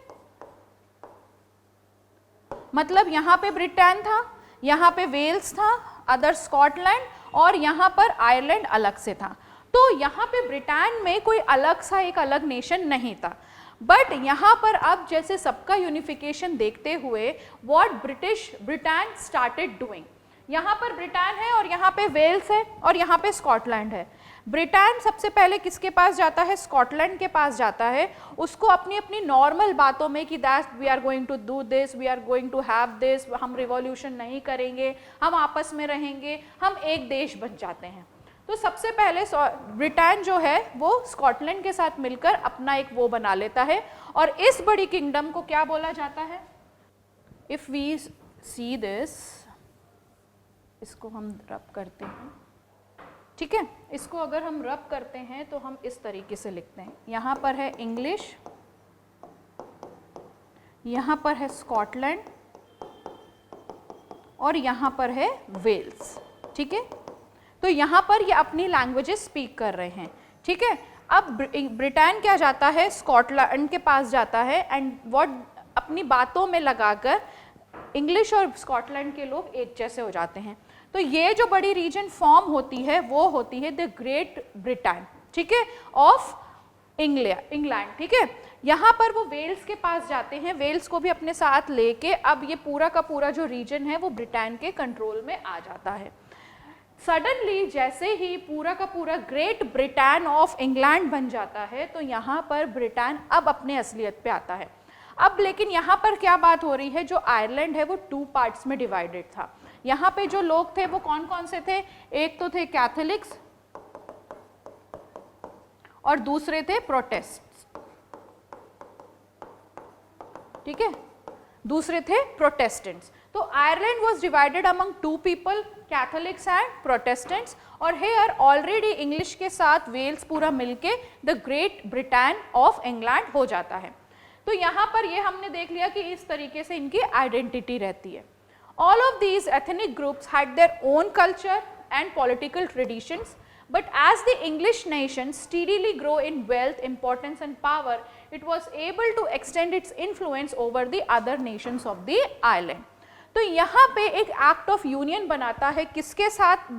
मतलब यहाँ पे ब्रिटेन था, यहाँ पे वेल्स था, अदर स्कॉटलैंड, और यहाँ पर आयरलैंड अलग से था। तो यहाँ पे ब्रिटेन में कोई अलग सा एक अलग नेशन नहीं था। बट यहाँ पर अब जैसे सबका यूनिफिकेशन देखते हुए व्हाट ब्रिटेन स्टार्टेड डूइंग, यहाँ पर ब्रिटेन है और यहाँ पे वेल्स है और यहाँ पे स्कॉटलैंड है। ब्रिटेन सबसे पहले किसके पास जाता है? स्कॉटलैंड के पास जाता है, उसको अपनी अपनी नॉर्मल बातों में कि that we are going to do this, we are going to have this, हम रिवॉल्यूशन नहीं करेंगे, हम आपस में रहेंगे, हम एक देश बन जाते हैं। तो सबसे पहले ब्रिटेन जो है वो स्कॉटलैंड के साथ मिलकर अपना एक वो बना लेता है, और इस बड़ी किंगडम को क्या बोला जाता है? इफ वी सी दिस, इसको हम रब करते हैं, ठीक है, इसको अगर हम रब करते हैं तो हम इस तरीके से लिखते हैं, यहाँ पर है इंग्लिश, यहाँ पर है स्कॉटलैंड और यहाँ पर है वेल्स, ठीक है। तो यहाँ पर ये अपनी लैंग्वेजेस स्पीक कर रहे हैं, ठीक है। अब ब्रिटेन क्या जाता है? स्कॉटलैंड के पास जाता है एंड व्हाट अपनी बातों में लगाकर इंग्लिश और स्कॉटलैंड के लोग एक जैसे हो जाते हैं। तो ये जो बड़ी रीजन फॉर्म होती है वो होती है द ग्रेट ब्रिटेन, ठीक है, ऑफ इंग्लैंड, ठीक है। यहाँ पर वो वेल्स के पास जाते हैं, वेल्स को भी अपने साथ लेके अब ये पूरा का पूरा जो रीजन है वो ब्रिटेन के कंट्रोल में आ जाता है। सडनली जैसे ही पूरा का पूरा ग्रेट ब्रिटेन ऑफ इंग्लैंड बन जाता है तो यहाँ पर ब्रिटेन अब अपने असलियत पे आता है। अब लेकिन यहाँ पर क्या बात हो रही है, जो आयरलैंड है वो 2 पार्ट्स में डिवाइडेड था। यहाँ पे जो लोग थे वो कौन कौन से थे? एक तो थे कैथोलिक्स और दूसरे थे प्रोटेस्टेंट्स, ठीक है, दूसरे थे प्रोटेस्टेंट्स। तो Ireland was divided among 2 people, Catholics and Protestants, और हेयर ऑलरेडी इंग्लिश के साथ वेल्स पूरा मिलके the great Britain of England हो जाता है। तो यहाँ पर ये हमने देख लिया कि इस तरीके से इनकी आइडेंटिटी रहती है। All of these ethnic groups had their own culture and political traditions, but as the English nation steadily grew in wealth, importance and power, it was able to extend its influence over the other nations of the island. तो यहाँ पे एक act of union बनाता है किसके साथ?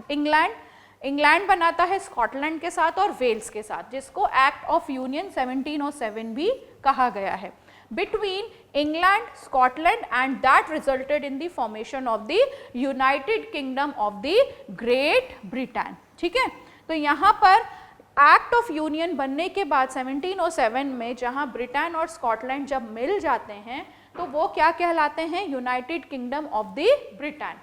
England बनाता है स्कॉटलैंड के साथ और वेल्स के साथ, जिसको एक्ट ऑफ यूनियन 1707 भी कहा गया है, between England, Scotland, and that resulted in the formation of the United Kingdom of the Great Britain, ठीक है। तो यहाँ पर एक्ट ऑफ यूनियन बनने के बाद 1707 में जहाँ ब्रिटेन और स्कॉटलैंड जब मिल जाते हैं तो वो क्या कहलाते हैं? United kingdom of the Britain,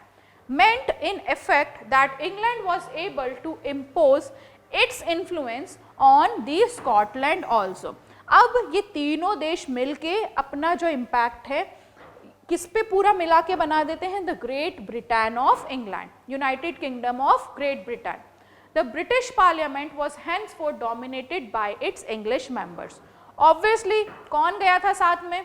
meant in effect that England was able to impose its influence on the Scotland also. अब ये तीनों देश मिलके अपना जो इम्पैक्ट है किस पे पूरा मिला के बना देते हैं, the great Britain of England, United kingdom of great Britain. The British parliament was henceforth dominated by its English members। Obviously कौन गया था साथ में,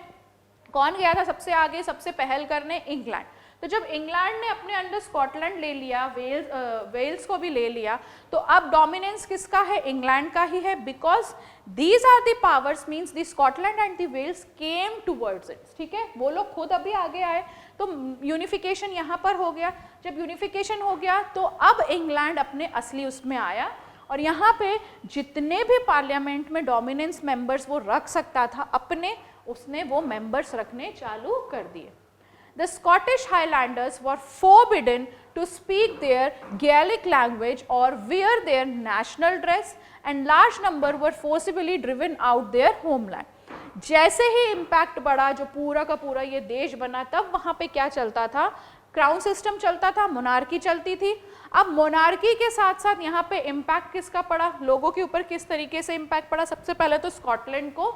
कौन गया था सबसे आगे, सबसे पहल करने, इंग्लैंड। तो जब इंग्लैंड ने अपने अंडर स्कॉटलैंड ले लिया, वेल्स को भी ले लिया, तो अब डोमिनेंस किसका है, इंग्लैंड का ही है, because these are the powers, means the Scotland and the Wales came towards it, ठीक है, वो लोग खुद अभी आगे आए, तो यूनिफिकेशन यहाँ पर हो गया। जब यूनिफिकेशन हो गया तो अब इंग्लैंड अपने असली उसमें आया, और यहाँ पे जितने भी पार्लियामेंट में डोमिनेंस मेंबर्स वो रख सकता था अपने, उसने वो मेंबर्स रखने चालू कर दिए। The Scottish Highlanders were forbidden to speak their Gaelic language or wear their national dress, and large number were forcibly driven out their homeland। जैसे ही इम्पैक्ट बढ़ा, जो पूरा का पूरा ये देश बना, तब वहाँ पे क्या चलता था, क्राउन सिस्टम चलता था, मोनार्की चलती थी। अब मोनार्की के साथ साथ यहाँ पे इम्पैक्ट किसका पड़ा, लोगों के ऊपर किस तरीके से इम्पैक्ट पड़ा, सबसे पहले तो स्कॉटलैंड को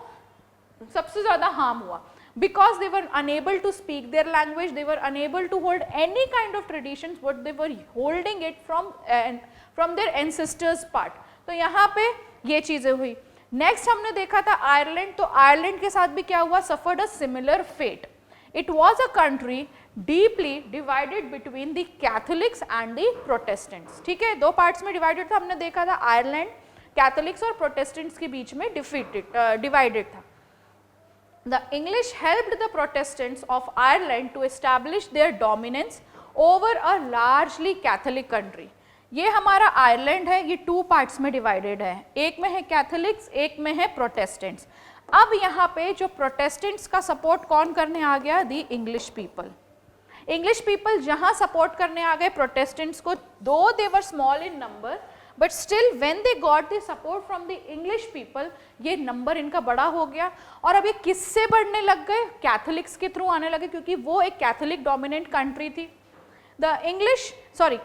सबसे ज़्यादा हार्म हुआ, because they were unable to speak their language, they were unable to hold any kind of traditions what they were holding it from their ancestors part। तो यहाँ पे ये चीज़ें हुई। नेक्स्ट हमने देखा था आयरलैंड, तो आयरलैंड के साथ भी क्या हुआ, suffered a similar fate। It was a country deeply divided between the Catholics and the Protestants। ठीक है, दो पार्ट्स में डिवाइडेड था, हमने देखा था आयरलैंड कैथोलिक्स और प्रोटेस्टेंट्स के बीच में डिवाइडेड था। The English helped the Protestants of Ireland to establish their dominance over a largely Catholic country। ये हमारा आयरलैंड है, ये टू पार्ट्स में डिवाइडेड है, एक में है कैथोलिक्स, एक में है प्रोटेस्टेंट्स। अब यहाँ पे जो प्रोटेस्टेंट्स का सपोर्ट कौन करने आ गया, the English people. English people जहाँ सपोर्ट करने आ गए प्रोटेस्टेंट्स को, though they were small in number, but still when they got the support from the English people, ये नंबर इनका बड़ा हो गया। और अब ये किससे बढ़ने लग गए, कैथोलिक्स के थ्रू आने लगे, क्योंकि वो एक कैथोलिक डोमिनेंट कंट्री थी। The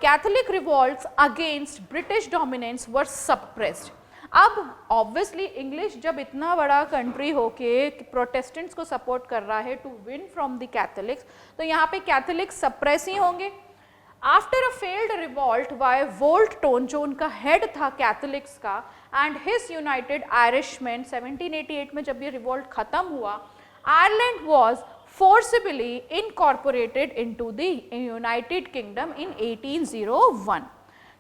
Catholic revolts against British dominance were suppressed. अब ऑब्वियसली इंग्लिश जब इतना बड़ा कंट्री होके प्रोटेस्टेंट्स को सपोर्ट कर रहा है to win from the Catholics, तो यहाँ पे कैथोलिक्स सप्रेस ही होंगे। After a failed revolt by Wolfe Tone, जो उनका हेड था कैथोलिक्स का, एंड हिज यूनाइटेड आयरिशमेन, 1788 में जब ये रिवॉल्ट खत्म हुआ, Ireland was forcibly incorporated into the United Kingdom in 1801।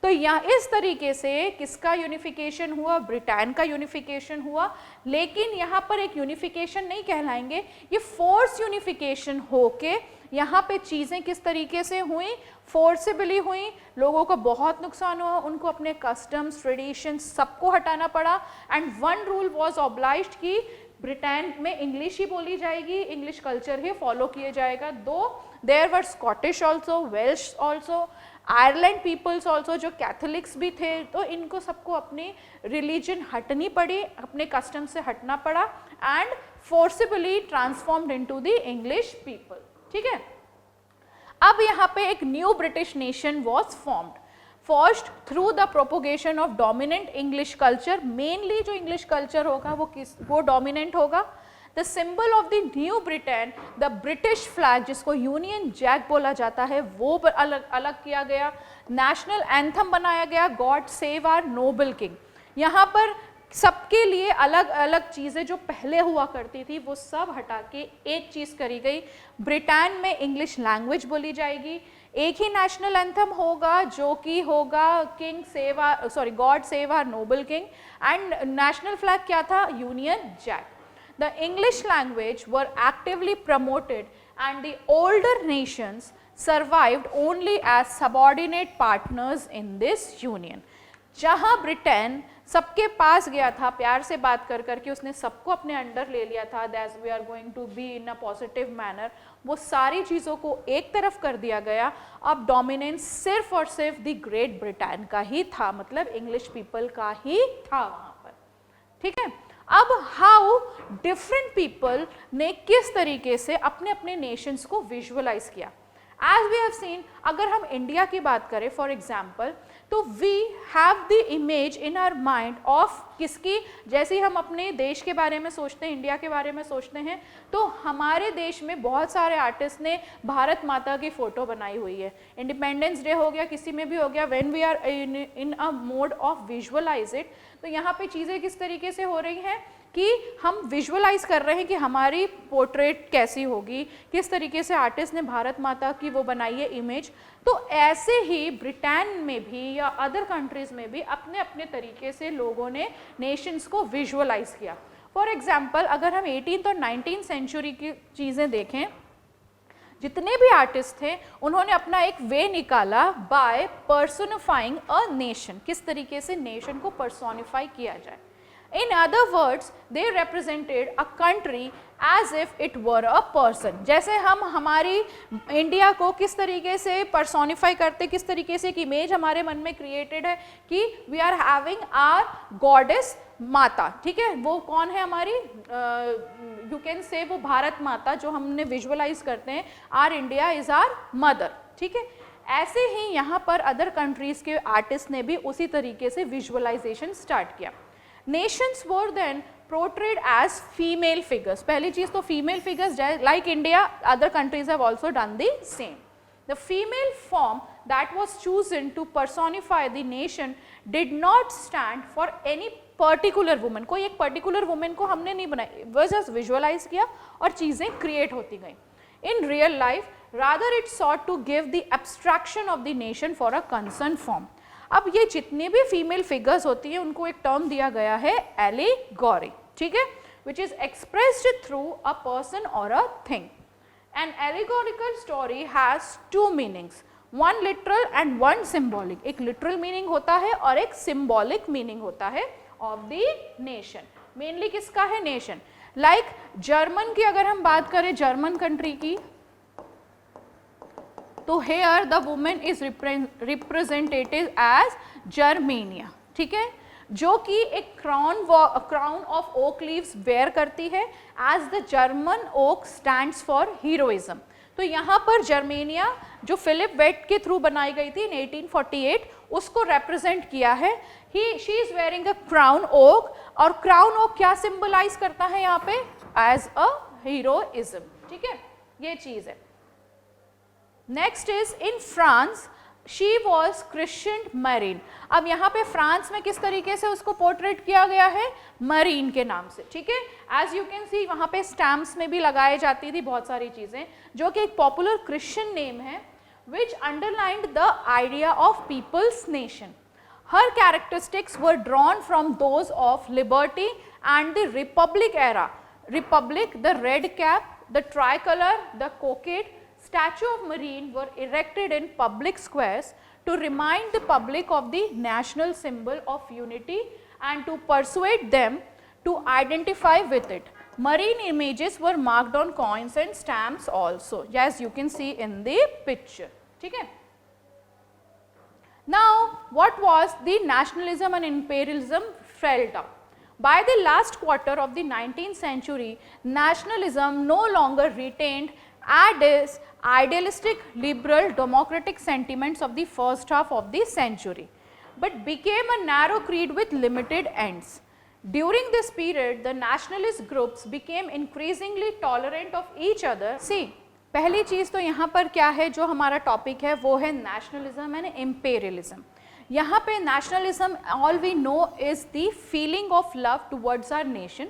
तो यहाँ इस तरीके से किसका यूनिफिकेशन हुआ, ब्रिटेन का यूनिफिकेशन हुआ। लेकिन यहाँ पर एक यूनिफिकेशन नहीं कहलाएंगे, ये फोर्स यूनिफिकेशन होके यहाँ पे चीज़ें किस तरीके से हुई, फोर्सिबली हुई, लोगों को बहुत नुकसान हुआ, उनको अपने कस्टम्स, ट्रेडिशंस सबको हटाना पड़ा। And one rule was obliged कि ब्रिटेन में इंग्लिश ही बोली जाएगी, इंग्लिश कल्चर ही फॉलो किया जाएगा। Though there were Scottish also, Welsh also, Ireland peoples also, जो कैथोलिक्स भी थे, तो इनको सबको अपनी रिलीजन हटनी पड़ी, अपने कस्टम से हटना पड़ा, and forcibly transformed into the English people. ठीक है, अब यहाँ पे एक new British nation was formed, first through the propagation of dominant English culture. Mainly जो इंग्लिश कल्चर होगा वो डोमिनेंट होगा। The symbol of the new Britain, the British flag, जिसको यूनियन जैक बोला जाता है, वो अलग किया गया। नेशनल एंथम बनाया गया, God save our noble king. यहाँ पर सबके लिए अलग अलग चीज़ें जो पहले हुआ करती थी वो सब हटा के एक चीज़ करी गई, ब्रिटेन में इंग्लिश लैंग्वेज बोली जाएगी। एक ही नेशनल एंथम होगा जो कि होगा God save our noble king, and national flag क्या था, union jack. The English language were actively promoted, and the older nations survived only as subordinate partners in this union। जहाँ ब्रिटेन सबके पास गया था, प्यार से बात कर करके उसने सबको अपने अंडर ले लिया था, that we are going to be in a positive manner, वो सारी चीज़ों को एक तरफ कर दिया गया। अब डोमिनेंस सिर्फ और सिर्फ द ग्रेट ब्रिटेन का ही था, मतलब इंग्लिश पीपल का ही था वहाँ पर। ठीक है, अब हाउ डिफरेंट पीपल ने किस तरीके से अपने अपने नेशंस को विजुअलाइज किया। एज वी हैव सीन, अगर हम इंडिया की बात करें फॉर एग्जाम्पल, तो we have the image in our mind of किसकी, जैसे ही हम अपने देश के बारे में सोचते हैं, इंडिया के बारे में सोचते हैं, तो हमारे देश में बहुत सारे आर्टिस्ट ने भारत माता की फ़ोटो बनाई हुई है। इंडिपेंडेंस डे हो गया, किसी में भी हो गया, when we are in a mode of visualize it, तो यहाँ पे चीज़ें किस तरीके से हो रही हैं कि हम विजुअलाइज कर रहे हैं कि हमारी पोर्ट्रेट कैसी होगी, किस तरीके से आर्टिस्ट ने भारत माता की वो बनाई है इमेज। तो ऐसे ही ब्रिटेन में भी या अदर कंट्रीज़ में भी अपने अपने तरीके से लोगों ने नेशंस को विजुअलाइज किया। फॉर एग्जांपल, अगर हम 18th और 19th सेंचुरी की चीज़ें देखें, जितने भी आर्टिस्ट थे उन्होंने अपना एक वे निकाला बाय पर्सोनिफाइंग अ नेशन, किस तरीके से नेशन को पर्सोनिफाई किया जाए। In other words, they represented a country as if it were a person. जैसे हम हमारी इंडिया को किस तरीके से पर्सोनिफाई करते, किस तरीके से एक इमेज हमारे मन में क्रिएटेड है कि we are having our goddess माता, ठीक है, वो कौन है हमारी, यू कैन से वो भारत माता जो हमने विजुअलाइज करते हैं, our India is our mother, ठीक है। ऐसे ही यहाँ पर अदर कंट्रीज के आर्टिस्ट ने भी उसी तरीके से विजुअलाइजेशन स्टार्ट किया। Nations were then portrayed as female figures. पहली चीज तो female figures, like India, other countries have also done the same. The female form that was chosen to personify the nation did not stand for any particular woman. कोई एक particular woman को हमने नहीं बनाई, was just visualize किया और चीजें create होती गई। In real life, rather it sought to give the abstraction of the nation for a concerned form. अब ये जितने भी फीमेल फिगर्स होती हैं उनको एक टर्म दिया गया है एलिगोरी, ठीक है, which is expressed through a person or a thing. An allegorical story has two meanings, one literal and one symbolic. एक लिटरल मीनिंग होता है और एक सिंबॉलिक मीनिंग होता है ऑफ द नेशन। मेनली किसका है, नेशन। लाइक जर्मन की अगर हम बात करें, जर्मन कंट्री की, तो here the women is representative as Germania, ठीक है, जो कि एक crown of oak leaves wear करती है, as the German oak stands for heroism. तो यहाँ पर जर्मेनिया जो फिलिप वेट के थ्रू बनाई गई थी इन 1848, उसको रिप्रेजेंट किया है। She is wearing a crown oak, और क्राउन ओक क्या सिंबलाइज करता है यहाँ पे, एज अ हीरोइज्म, ठीक है, ये चीज है। Next is in France, she was Christian marine. अब यहाँ पे फ्रांस में किस तरीके से उसको पोर्ट्रेट किया गया है, मरीन के नाम से, ठीक है। एज यू कैन सी वहाँ पे स्टैम्प्स में भी लगाई जाती थी बहुत सारी चीज़ें, जो कि एक पॉपुलर क्रिश्चियन नेम है, which underlined the idea of people's nation. Her characteristics were drawn from those of liberty and the republic era. Republic, the red cap, the tricolour, the cockade, statue of Marine were erected in public squares to remind the public of the national symbol of unity and to persuade them to identify with it. Marine images were marked on coins and stamps also, as you can see in the picture. ठीक है? Now, what was the nationalism and imperialism felt up? By the last quarter of the 19th century, nationalism no longer retained its idealistic, liberal, democratic sentiments of the first half of the century, but became a narrow creed with limited ends. During this period, the nationalist groups became increasingly tolerant of each other. See, पहली चीज़ तो यहाँ पर क्या है, जो हमारा topic है वो है नेशनलिज्म एंड इम्पेरियलिज्म। यहाँ पे nationalism, all we know is the feeling of love towards our nation.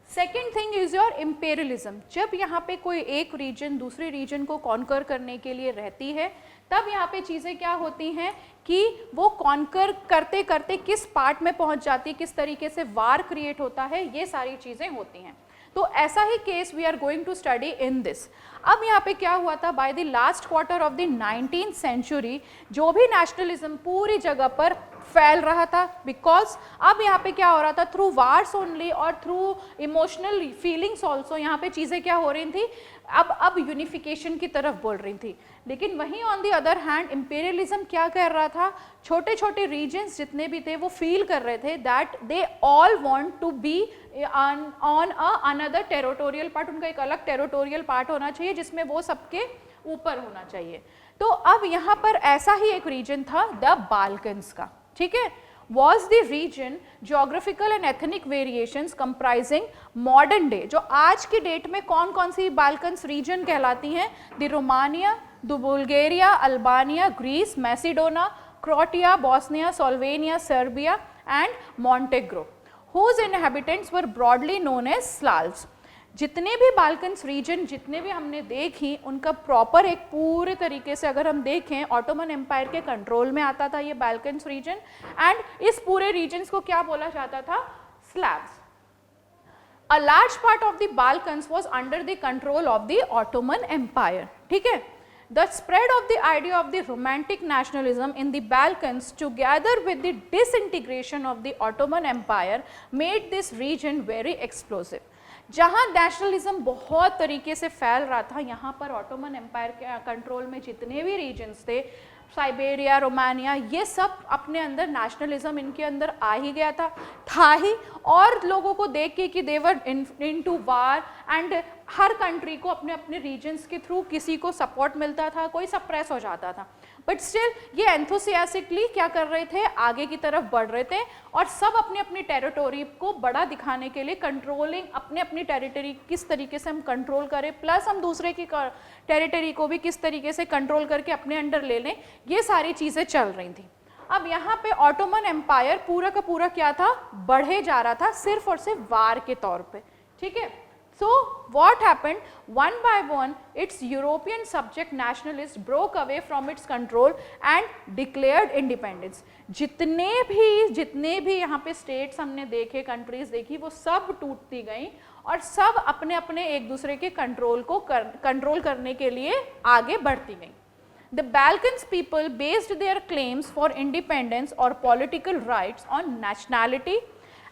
Second thing is your imperialism. जब यहाँ पे कोई एक रीजन दूसरे रीजन को कॉन्कर करने के लिए रहती है, तब यहाँ पे चीज़ें क्या होती हैं कि वो कॉन्कर करते करते किस पार्ट में पहुँच जाती है, किस तरीके से वार क्रिएट होता है, ये सारी चीज़ें होती हैं। तो ऐसा ही case we are going to study in this. अब यहाँ पे क्या हुआ था, by the last quarter of the 19th century जो भी नेशनलिज्म पूरी जगह पर फैल रहा था, बिकॉज अब यहाँ पे क्या हो रहा था, थ्रू वार्स ओनली और थ्रू इमोशनल फीलिंग्स ऑल्सो यहाँ पे चीज़ें क्या हो रही थी, अब यूनिफिकेशन की तरफ बोल रही थी। लेकिन वहीं on the other hand imperialism क्या कर रहा था, छोटे छोटे रीजन्स जितने भी थे वो फील कर रहे थे that they all want to be on a another territorial part. उनका एक अलग टेरिटोरियल पार्ट होना चाहिए जिसमें वो सबके ऊपर होना चाहिए। तो अब यहाँ पर ऐसा ही एक रीजन था द बाल्कन्स का, ठीक है। was the region geographical and ethnic variations comprising modern day, जो आज की डेट में कौन कौन सी बाल्कन्स रीजन कहलाती हैं, the Romania, the Bulgaria, Albania, Greece, Macedonia, Croatia, Bosnia, Slovenia, Serbia and Montenegro, whose inhabitants were broadly known as Slavs। जितने भी बाल्कन्स रीजन जितने भी हमने देखी उनका प्रॉपर एक पूरे तरीके से अगर हम देखें ऑटोमन एम्पायर के कंट्रोल में आता था ये बाल्कन्स रीजन, एंड इस पूरे रीजन्स को क्या बोला जाता था, Slavs. A large part of the Balkans was under the control of the Ottoman empire, ठीक है। The spread of the idea of the romantic nationalism in the Balkans together with the disintegration of the Ottoman Empire made this region very explosive। जहाँ nationalism बहुत तरीके से फैल रहा था, यहाँ पर ऑटोमन एम्पायर के कंट्रोल में जितने भी रीजन्स थे, साइबेरिया, रोमानिया, ये सब अपने अंदर नेशनलिज्म इनके अंदर आ ही गया था ही, और लोगों को देख के कि देवर इनटू वार, एंड हर कंट्री को अपने अपने रीजन्स के थ्रू किसी को सपोर्ट मिलता था, कोई सप्रेस हो जाता था, बट स्टिल ये एंथुसियास्टिकली क्या कर रहे थे, आगे की तरफ बढ़ रहे थे, और सब अपने अपनी टेरिटोरी को बड़ा दिखाने के लिए कंट्रोलिंग, अपने अपनी टेरिटरी किस तरीके से हम कंट्रोल करें, प्लस हम दूसरे की टेरिटरी को भी किस तरीके से कंट्रोल करके अपने अंडर ले लें, ये सारी चीज़ें चल रही थी। अब यहाँ पे ऑटोमन एम्पायर पूरा का पूरा क्या था, बढ़े जा रहा था सिर्फ और सिर्फ वार के तौर पे, ठीक है। So what happened, one by one its European subject nationalists broke away from its control and declared independence। जितने भी यहाँ पे स्टेट्स हमने देखे, कंट्रीज देखी, वो सब टूटती गई और सब अपने अपने एक दूसरे के कंट्रोल करने के लिए आगे बढ़ती गई। The Balkans people based their claims for independence or political rights on nationality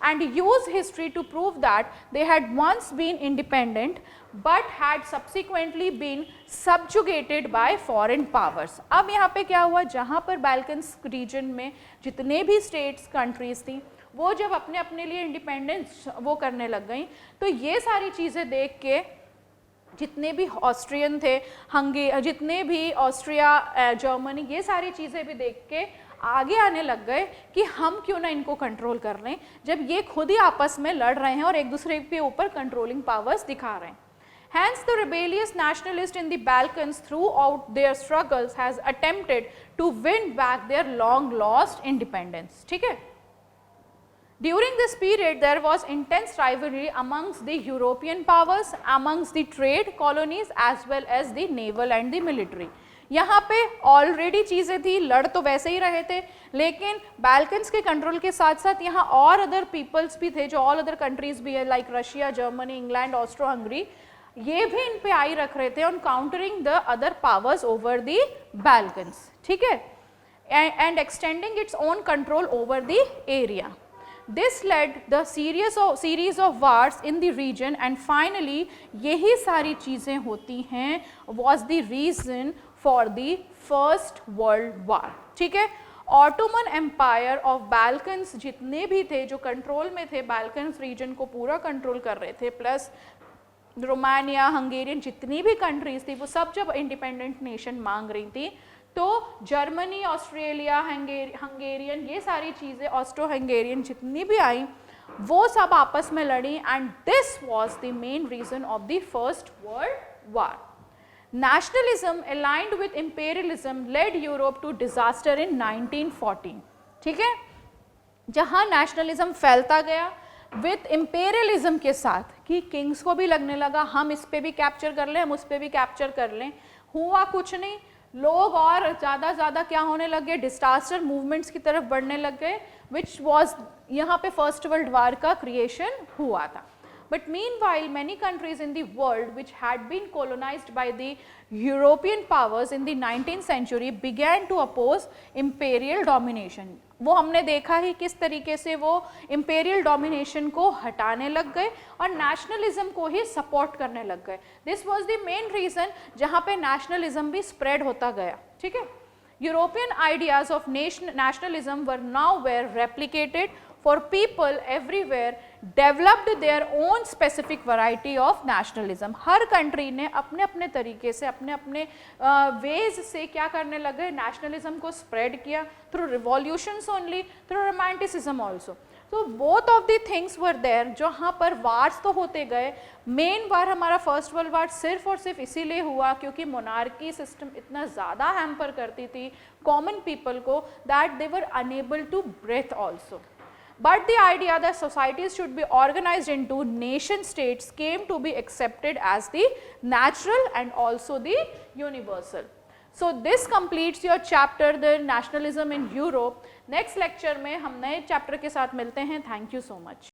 and used history to prove that they had once been independent but had subsequently been subjugated by foreign powers। अब यहाँ पे क्या हुआ, जहाँ पर Balkans reason में जितने भी स्टेट्स कंट्रीज थी वो जब अपने अपने लिए इंडिपेंडेंस वो करने लग गई, तो ये सारी चीज़ें देख के जितने भी ऑस्ट्रियन थे, जितने भी ऑस्ट्रिया, जर्मनी, ये सारी चीज़ें भी देख के आगे आने लग गए कि हम क्यों ना इनको कंट्रोल कर लें, जब ये खुद ही आपस में लड़ रहे हैं और एक दूसरे के ऊपर कंट्रोलिंग पावर्स दिखा रहे हैं। Hence the rebellious nationalist in the Balkans throughout their struggles has attempted to win back their long lost independence, ठीक है। During this period there was intense rivalry amongst the European powers, amongst the trade colonies as well as the naval and the military। यहाँ पे already चीज़ें थी, लड़ तो वैसे ही रहे थे, लेकिन बाल्कन्स के कंट्रोल के साथ साथ यहाँ और अदर पीपल्स भी थे, जो ऑल अदर कंट्रीज भी है, like Russia, Germany, England, Austro Hungary, ये भी इन पे आई रख रहे थे on countering the other powers over the Balkans, ठीक है, and extending its own control over the area. This led the series of wars in the region and finally यही सारी चीज़ें होती हैं was the reason for the First World War, ठीक है। Ottoman empire of Balkans जितने भी थे जो कंट्रोल में थे, बाल्कन्स रीजन को पूरा कंट्रोल कर रहे थे, प्लस रोमानिया, हंगेरियन, जितनी भी कंट्रीज थी वो सब जब इंडिपेंडेंट नेशन मांग रही थी, तो जर्मनी, ऑस्ट्रेलिया, हंगेरियन, ये सारी चीज़ें, ऑस्ट्रो हंगेरियन जितनी भी आई वो सब आपस में लड़ी, and this was the main reason of the first world war. Nationalism aligned with imperialism led Europe to disaster in 1914, ठीक है। जहाँ नेशनलिज्म फैलता गया विद इंपेरियलिज्म के साथ कि किंग्स को भी लगने लगा हम इस पे भी कैप्चर कर लें, हम उस पे भी कैप्चर कर लें, हुआ कुछ नहीं, लोग और ज़्यादा क्या होने लगे, डिजास्टर मूवमेंट्स की तरफ बढ़ने लग गए, विच वॉज यहाँ पे फर्स्ट वर्ल्ड वार का क्रिएशन हुआ था। But meanwhile, many countries in the world which had been colonized by the European powers in the 19th century began to oppose imperial domination। वो हमने देखा ही किस तरीके से वो imperial domination को हटाने लग गए और nationalism को ही support करने लग गए। This was the main reason जहाँ पे nationalism भी spread होता गया, ठीक है। European ideas of nationalism were replicated, for people everywhere developed their own specific variety of nationalism. Her country ने अपने अपने तरीके से अपने अपने वेज से क्या करने लगे, नेशनलिज्म को स्प्रेड किया through revolutions only, through romanticism also. तो both of the things were there. जहाँ पर वार्स तो होते गए, मेन वार हमारा फर्स्ट वर्ल्ड वार सिर्फ और सिर्फ इसीलिए हुआ क्योंकि मोनार्की सिस्टम इतना ज़्यादा हैम्पर करती थी कॉमन पीपल को that they were unable to breathe also. But the idea that societies should be organized into nation states came to be accepted as the natural and also the universal. So this completes your chapter, the nationalism in Europe. Next lecture में हम नए chapter के साथ मिलते हैं. Thank you so much.